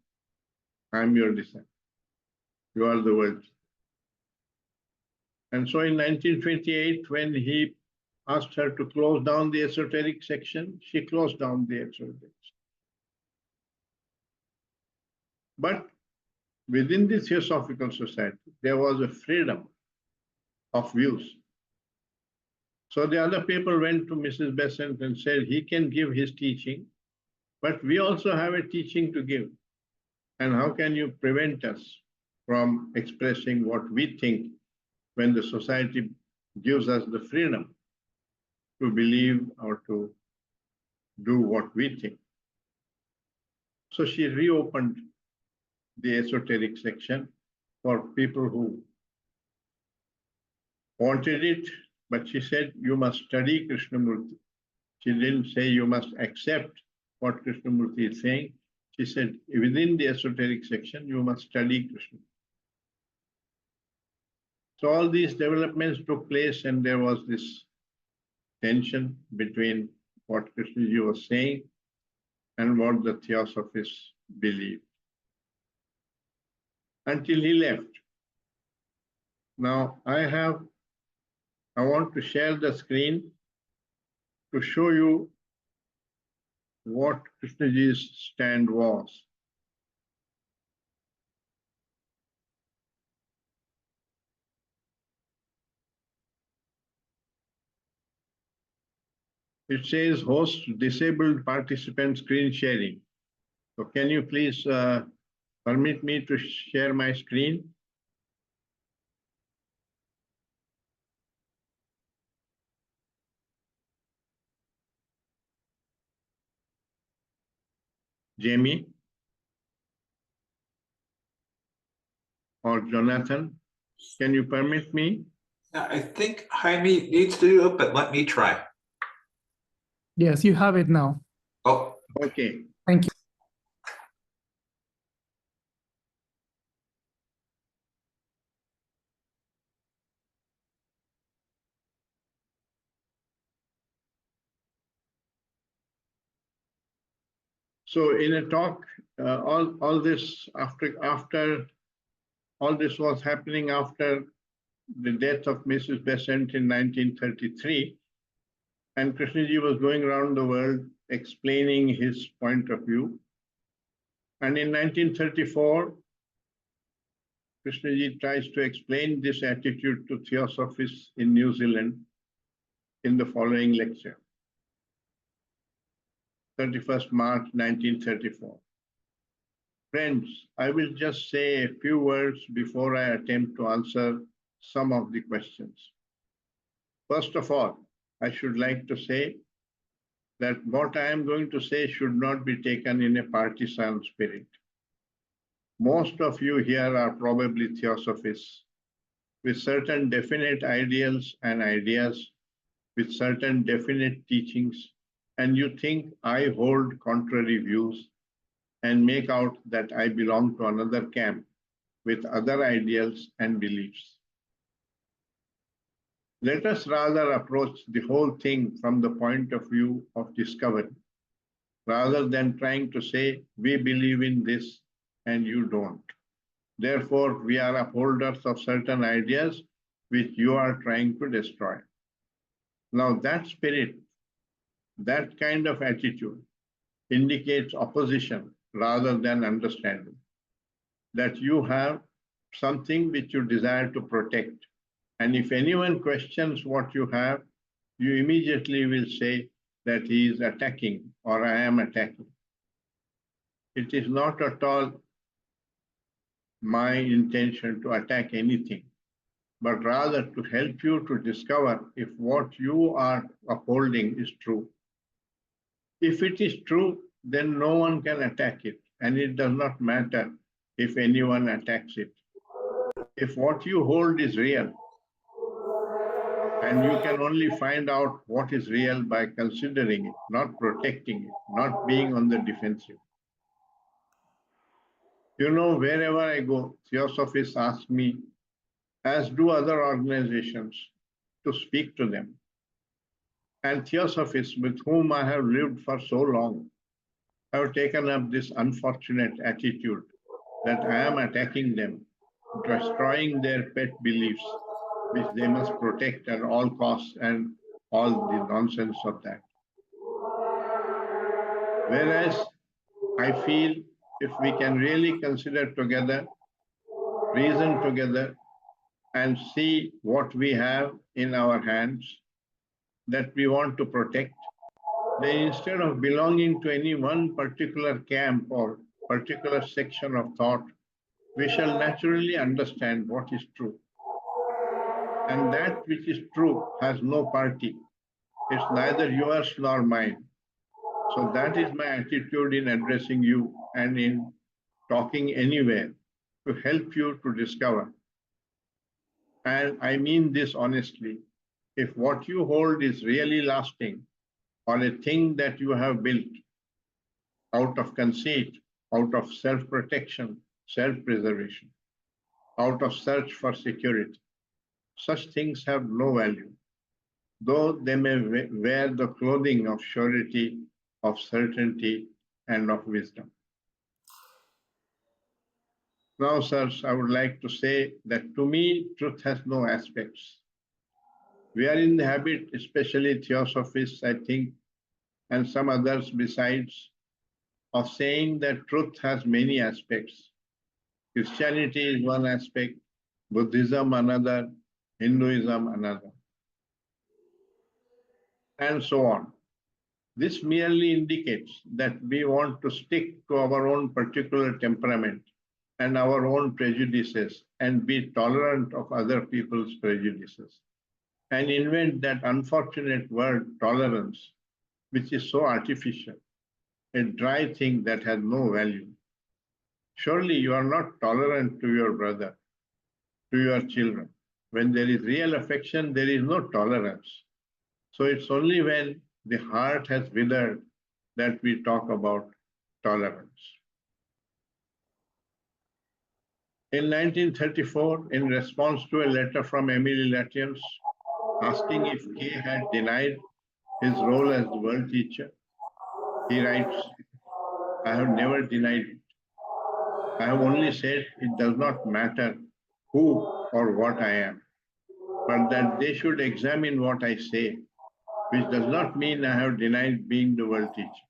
I am your disciple. You are the world. And so in 1928, when he asked her to close down the esoteric section, she closed down the esoteric. But within the Theosophical Society, there was a freedom of views. So the other people went to Mrs. Besant and said, he can give his teaching, but we also have a teaching to give. And how can you prevent us from expressing what we think when the society gives us the freedom to believe or to do what we think? So she reopened the esoteric section for people who wanted it, but she said, you must study Krishnamurti. She didn't say you must accept what Krishnamurti is saying. She said, within the esoteric section, you must study Krishna. So all these developments took place, and there was this tension between what Krishnaji was saying and what the Theosophists believed, until he left. Now I want to share the screen to show you what Krishnaji's stand was. It says host disabled participant screen sharing. So can you please permit me to share my screen? Jamie or Jonathan, can you permit me? I think Jaime needs to do it, but let me try. Yes, you have it now. Oh, Okay. Thank you. So in a talk, all this all this was happening after the death of Mrs. Besant in 1933, and Krishnaji was going around the world explaining his point of view. And in 1934, Krishnaji tries to explain this attitude to Theosophists in New Zealand in the following lecture, 31st March 1934. Friends, I will just say a few words before I attempt to answer some of the questions. First of all, I should like to say that what I am going to say should not be taken in a partisan spirit. Most of you here are probably Theosophists with certain definite ideals and ideas, with certain definite teachings, and you think I hold contrary views and make out that I belong to another camp with other ideals and beliefs. Let us rather approach the whole thing from the point of view of discovery, rather than trying to say, we believe in this and you don't. Therefore, we are upholders of certain ideas which you are trying to destroy. Now that spirit, that kind of attitude indicates opposition rather than understanding, that you have something which you desire to protect. And if anyone questions what you have, you immediately will say that he is attacking or I am attacking. It is not at all my intention to attack anything, but rather to help you to discover if what you are upholding is true. If it is true, then no one can attack it, and it does not matter if anyone attacks it. If what you hold is real, and you can only find out what is real by considering it, not protecting it, not being on the defensive. You know, wherever I go, Theosophists ask me, as do other organizations, to speak to them. And Theosophists with whom I have lived for so long have taken up this unfortunate attitude that I am attacking them, destroying their pet beliefs, which they must protect at all costs and all the nonsense of that. Whereas I feel if we can really consider together, reason together, and see what we have in our hands that we want to protect, then instead of belonging to any one particular camp or particular section of thought, we shall naturally understand what is true. And that which is true has no party. It's neither yours nor mine. So that is my attitude in addressing you and in talking anywhere, to help you to discover. And I mean this honestly. If what you hold is really lasting, or a thing that you have built out of conceit, out of self-protection, self-preservation, out of search for security, such things have no value, though they may wear the clothing of surety, of certainty, and of wisdom. Now, sirs, I would like to say that to me, truth has no aspects. We are in the habit, especially Theosophists, I think, and some others besides, of saying that truth has many aspects. Christianity is one aspect, Buddhism another, Hinduism another, and so on. This merely indicates that we want to stick to our own particular temperament and our own prejudices and be tolerant of other people's prejudices, and invent that unfortunate word tolerance, which is so artificial, a dry thing that has no value. Surely you are not tolerant to your brother, to your children. When there is real affection, there is no tolerance. So it's only when the heart has withered that we talk about tolerance. In 1934, in response to a letter from Emily Latiens asking if K had denied his role as the world teacher, he writes, I have never denied it. I have only said it does not matter who or what I am, but that they should examine what I say, which does not mean I have denied being the world teacher.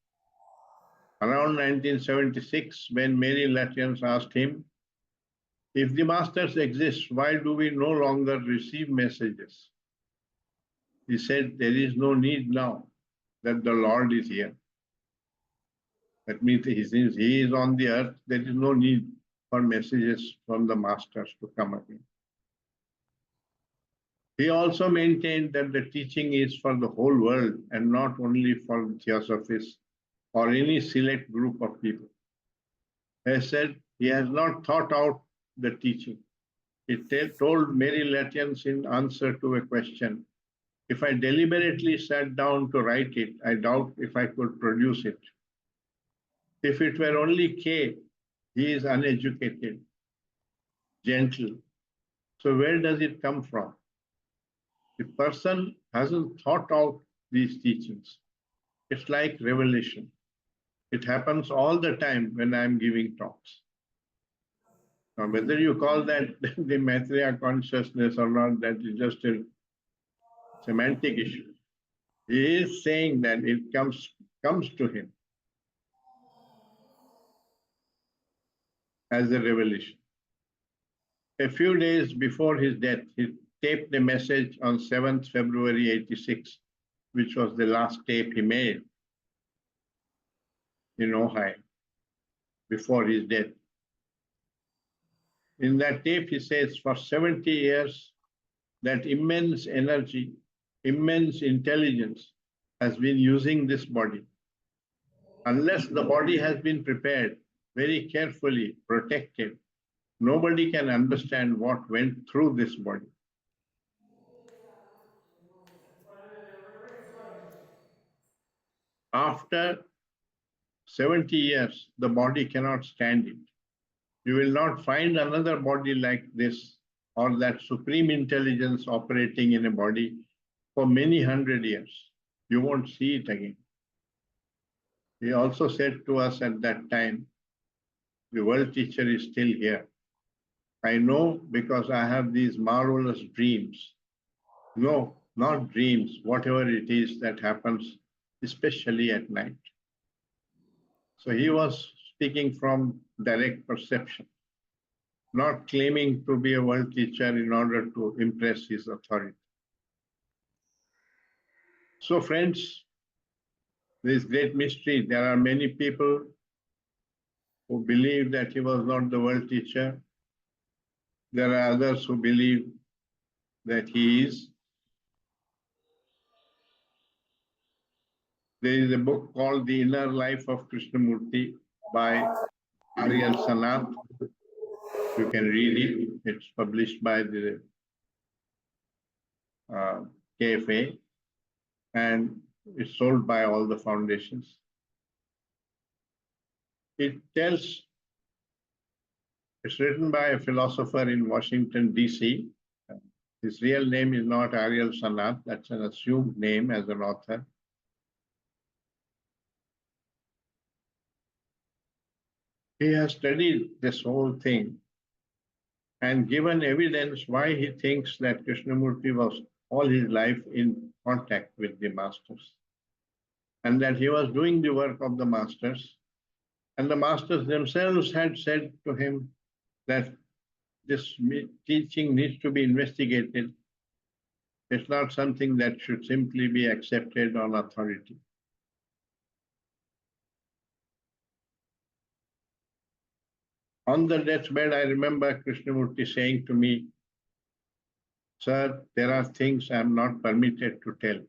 Around 1976, when Mary Latiens asked him, if the masters exist, why do we no longer receive messages? He said, there is no need now that the Lord is here. That means since he is on the earth, there is no need for messages from the masters to come again. He also maintained that the teaching is for the whole world and not only for the Theosophists or any select group of people. He said he has not thought out the teaching. He told Mary Latiens in answer to a question, if I deliberately sat down to write it, I doubt if I could produce it. If it were only K, he is uneducated, gentle. So where does it come from? The person hasn't thought out these teachings. It's like revelation. It happens all the time when I'm giving talks. Now, whether you call that the Maitreya consciousness or not, that is just a semantic issue. He is saying that it comes to him as a revelation. A few days before his death, he taped a message on 7th February 86, which was the last tape he made in Ohio before his death. In that tape, he says, for 70 years, that immense energy, immense intelligence has been using this body. Unless the body has been prepared, very carefully protected, nobody can understand what went through this body. After 70 years, the body cannot stand it. You will not find another body like this or that supreme intelligence operating in a body for many hundred years. You won't see it again. He also said to us at that time, the world teacher is still here. I know because I have these marvelous dreams. No, not dreams, whatever it is that happens, especially at night. So he was speaking from direct perception, not claiming to be a world teacher in order to impress his authority. So friends, this great mystery, there are many people who believe that he was not the world teacher. There are others who believe that he is. There is a book called The Inner Life of Krishnamurti by Ariel Sanath. You can read it. It's published by the KFA and it's sold by all the foundations. It's written by a philosopher in Washington, DC. His real name is not Ariel Sanath. That's an assumed name as an author. He has studied this whole thing and given evidence why he thinks that Krishnamurti was all his life in contact with the masters and that he was doing the work of the masters. And the masters themselves had said to him that this teaching needs to be investigated. It's not something that should simply be accepted on authority. On the deathbed, I remember Krishnamurti saying to me, sir, there are things I'm not permitted to tell.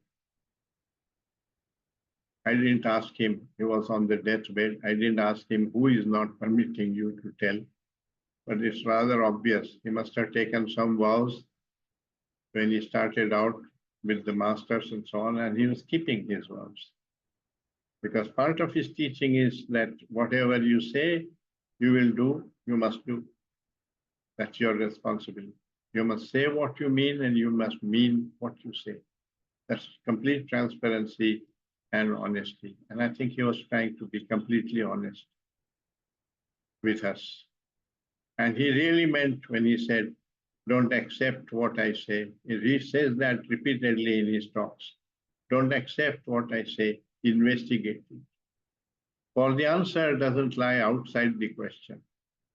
I didn't ask him, he was on the deathbed. I didn't ask him who is not permitting you to tell, but it's rather obvious. He must have taken some vows when he started out with the masters and so on, and he was keeping his words. Because part of his teaching is that whatever you say, you will do, you must do. That's your responsibility. You must say what you mean and you must mean what you say. That's complete transparency and honesty. And I think he was trying to be completely honest with us. And he really meant when he said, don't accept what I say. He says that repeatedly in his talks. Don't accept what I say, investigate it. For the answer doesn't lie outside the question.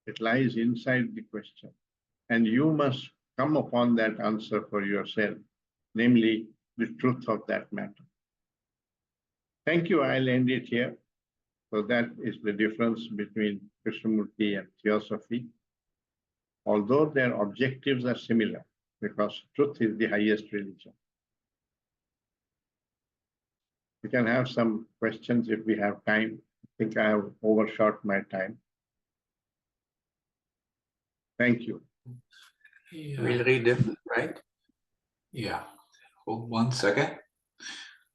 It lies inside the question. And you must come upon that answer for yourself, namely the truth of that matter. Thank you. I'll end it here. So that is the difference between Krishnamurti and Theosophy. Although their objectives are similar, because truth is the highest religion. We can have some questions if we have time. I think I have overshot my time. Thank you. Yeah. We'll read them, right? Yeah. Hold 1 second.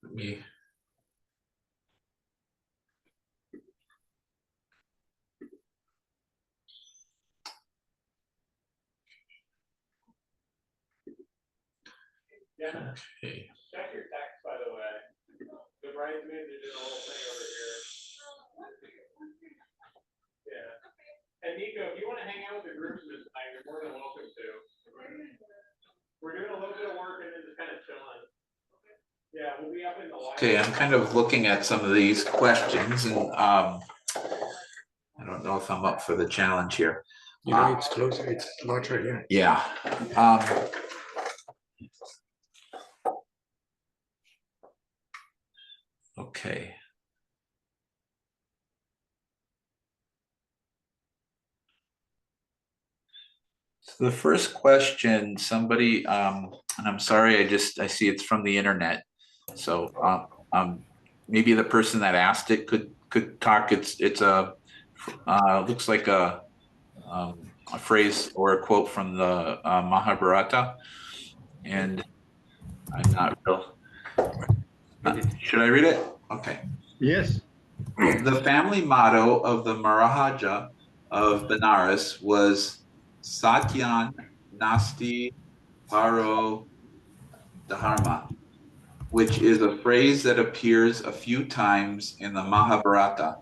Let me. Yeah, Okay. check your text, by the way. The bridesmaids are doing a whole thing over here. Yeah. And Nico, if you want to hang out with the groups this time, you're more than welcome to. We're doing a little bit of work and then just kind of chilling. Yeah, we'll be up in the library. Okay, I'm kind of looking at some of these questions and I don't know if I'm up for the challenge here. You know, it's closer, it's larger here. Yeah. Okay. So the first question, somebody, and I'm sorry, I see it's from the internet. So maybe the person that asked it could talk. It's a looks like a phrase or a quote from the Mahabharata, and I'm not real. Should I read it? Okay. Yes. The family motto of the Maharaja of Benares was Satyan Nasti Paro Dharma, which is a phrase that appears a few times in the Mahabharata.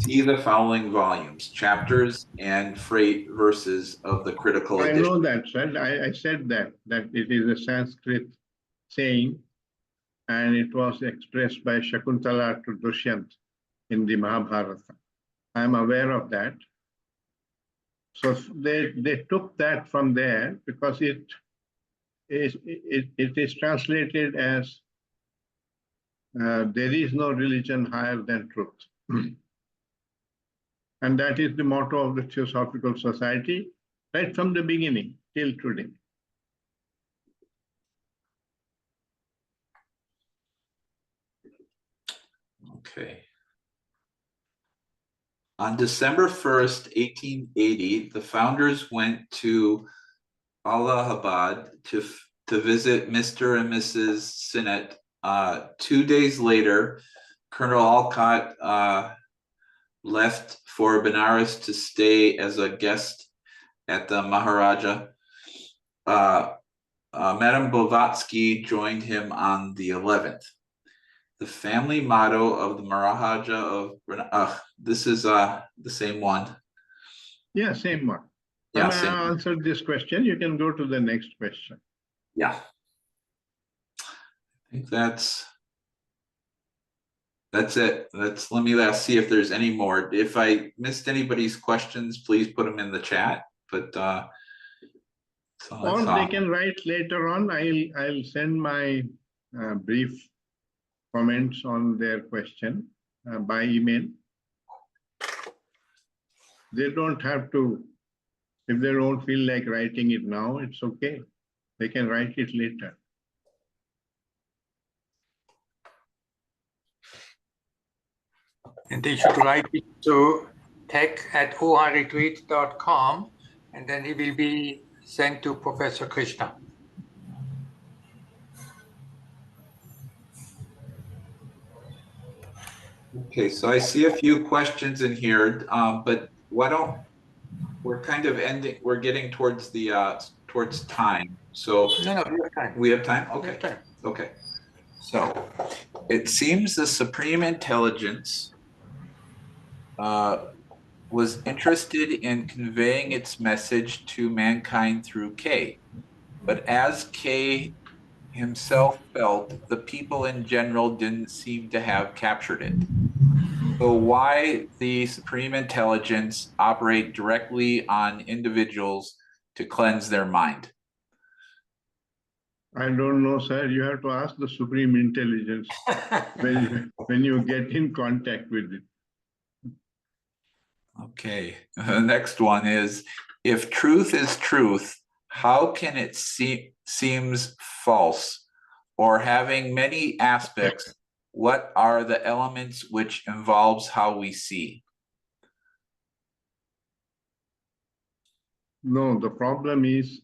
See the following volumes, chapters, and verses of the critical I edition. know that, sir. I said that it is a Sanskrit saying, and it was expressed by Shakuntala to Dushyant in the Mahabharata. I am aware of that. So they took that from there because it is translated as there is no religion higher than truth. And that is the motto of the Theosophical Society right from the beginning till today. Okay. On December 1st, 1880, the founders went to Allahabad to visit Mr. and Mrs. Sinnett. 2 days later, Colonel Alcott left for Benares to stay as a guest at the Maharaja. Madame Blavatsky joined him on the 11th. The family motto of the Maharaja of this is the same one. Yeah, same one. Yeah, When I answered this question, you can go to the next question. Yeah. I think that's it. Let me see if there's any more. If I missed anybody's questions, please put them in the chat. But or they can write later on. I'll send my brief comments on their question by email. They don't have to, if they don't feel like writing it now, it's okay. They can write it later. And they should write it to tech@oharetweet.com, and then it will be sent to Professor Krishna. Okay, so I see a few questions in here, but why don't, we're kind of ending, we're getting towards the, towards time. So No, we have time. we have time? We Okay, have time. okay. So it seems the Supreme Intelligence was interested in conveying its message to mankind through K. But as K himself felt, the people in general didn't seem to have captured it. So why the Supreme Intelligence operate directly on individuals to cleanse their mind? I don't know, sir. You have to ask the Supreme Intelligence when you get in contact with it. Okay, the next one is, if truth is truth, how can it seems false? Or having many aspects, what are the elements which involves how we see? No, the problem is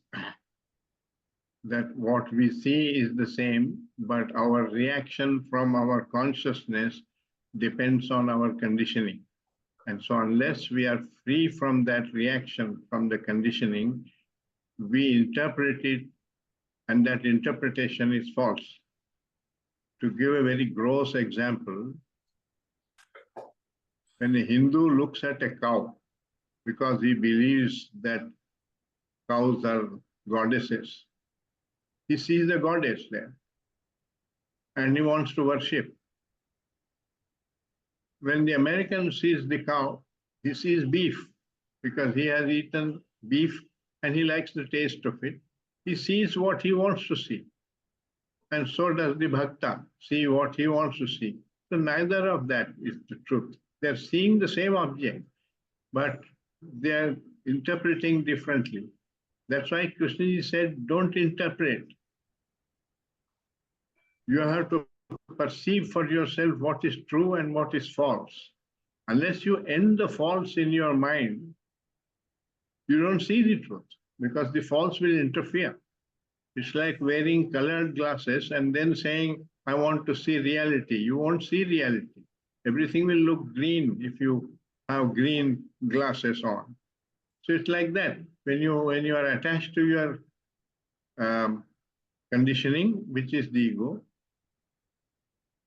that what we see is the same, but our reaction from our consciousness depends on our conditioning. And so unless we are free from that reaction, from the conditioning, we interpret it, and that interpretation is false. To give a very gross example, when a Hindu looks at a cow, because he believes that cows are goddesses, he sees a goddess there, and he wants to worship. When the American sees the cow, he sees beef, because he has eaten beef and he likes the taste of it. He sees what he wants to see. And so does the bhakta, see what he wants to see. So neither of that is the truth. They're seeing the same object, but they're interpreting differently. That's why Krishna said, don't interpret. You have to perceive for yourself what is true and what is false. Unless you end the false in your mind, you don't see the truth, because the false will interfere. It's like wearing colored glasses and then saying, I want to see reality. You won't see reality. Everything will look green if you have green glasses on. So it's like that. When you are attached to your conditioning, which is the ego,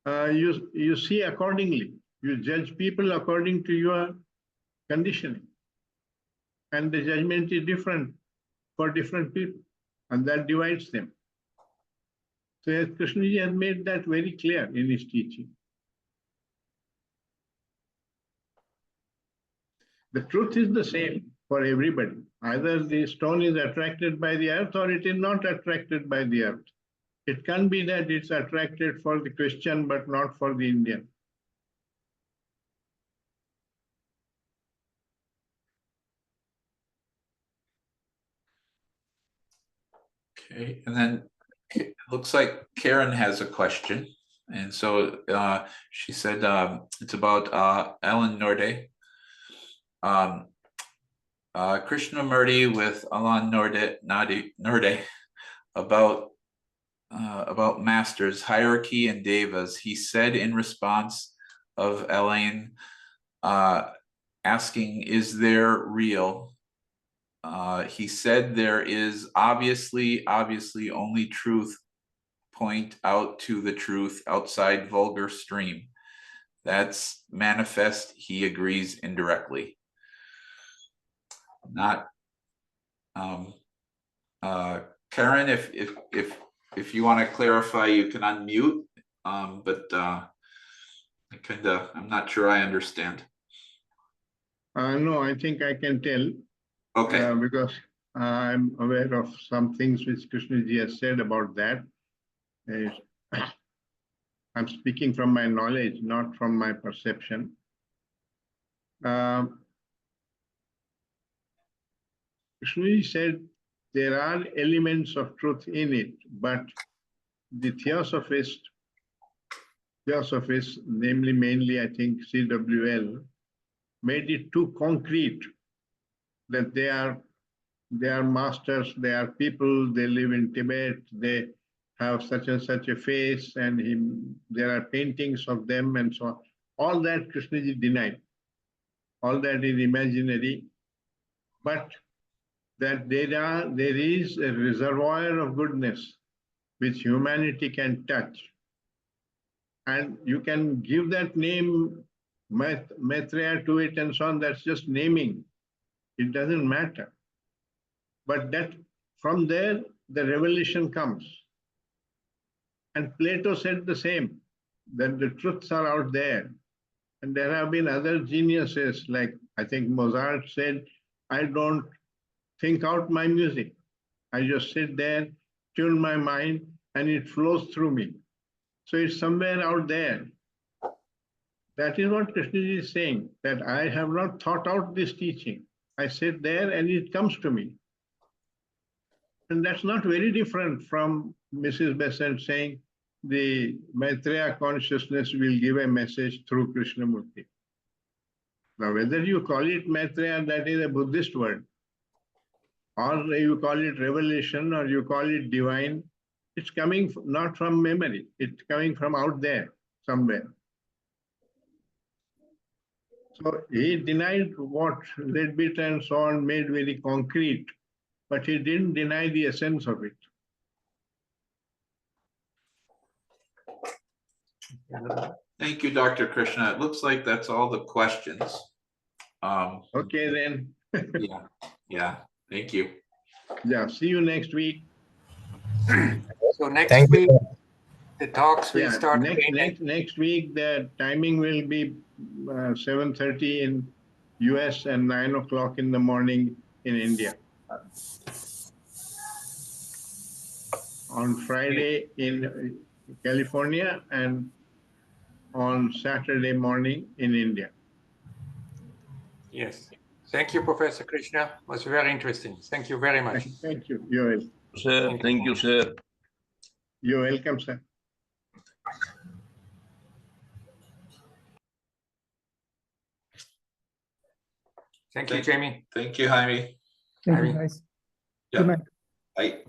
you see accordingly. You judge people according to your conditioning. And the judgment is different for different people, and that divides them. So as Krishnaji has made that very clear in his teaching. The truth is the same for everybody. Either the stone is attracted by the earth or it is not attracted by the earth. It can be that it's attracted for the Christian but not for the Indian. Okay, and then it looks like Karen has a question. And so she said it's about Ellen Norde. Krishnamurti with Alan Norde about masters, hierarchy, and devas. He said in response of Elaine asking, is there real? He said there is obviously only truth. Point out to the truth outside vulgar stream. That's manifest, he agrees indirectly. Not Karen, if you want to clarify, you can unmute, but I'm not sure I understand. No, I think I can tell. Okay. Because I'm aware of some things which Krishnaji has said about that. I'm speaking from my knowledge, not from my perception. Krishnaji said there are elements of truth in it, but the Theosophists, namely mainly I think CWL, made it too concrete that they are masters, they are people, they live in Tibet, they have such and such a face, and there are paintings of them and so on. all that Krishnaji denied. All that is imaginary, but that there is a reservoir of goodness which humanity can touch. And you can give that name Maitreya to it and so on, that's just naming. It doesn't matter. But that from there, the revelation comes. And Plato said the same, that the truths are out there. And there have been other geniuses, like I think Mozart said, I don't think out my music. I just sit there, tune my mind, and it flows through me. So it's somewhere out there. That is what Krishna is saying, that I have not thought out this teaching. I sit there and it comes to me. And that's not very different from Mrs. Besant saying the Maitreya consciousness will give a message through Krishnamurti. Now, whether you call it Maitreya, that is a Buddhist word, or you call it revelation, or you call it divine, it's coming not from memory, it's coming from out there somewhere. So he denied what Leadbeater and so on made very concrete, but he didn't deny the essence of it. Thank you, Dr. Krishna. It looks like that's all the questions. Okay, then. Yeah, thank you. Yeah, see you next week. So next Thank week, you. the talks will Yeah, start. next week, the timing will be 7:30 in US and 9 o'clock in the morning in India. On Friday in California and on Saturday morning in India. Yes. Thank you, Professor Krishna. It was very interesting. Thank you very much. Thank you. You're welcome. Sir, thank you, sir. You're welcome, sir. Thank you, Jamie. Thank you, Jaime. Thank you, Jaime. guys. Yeah. Good night. Bye.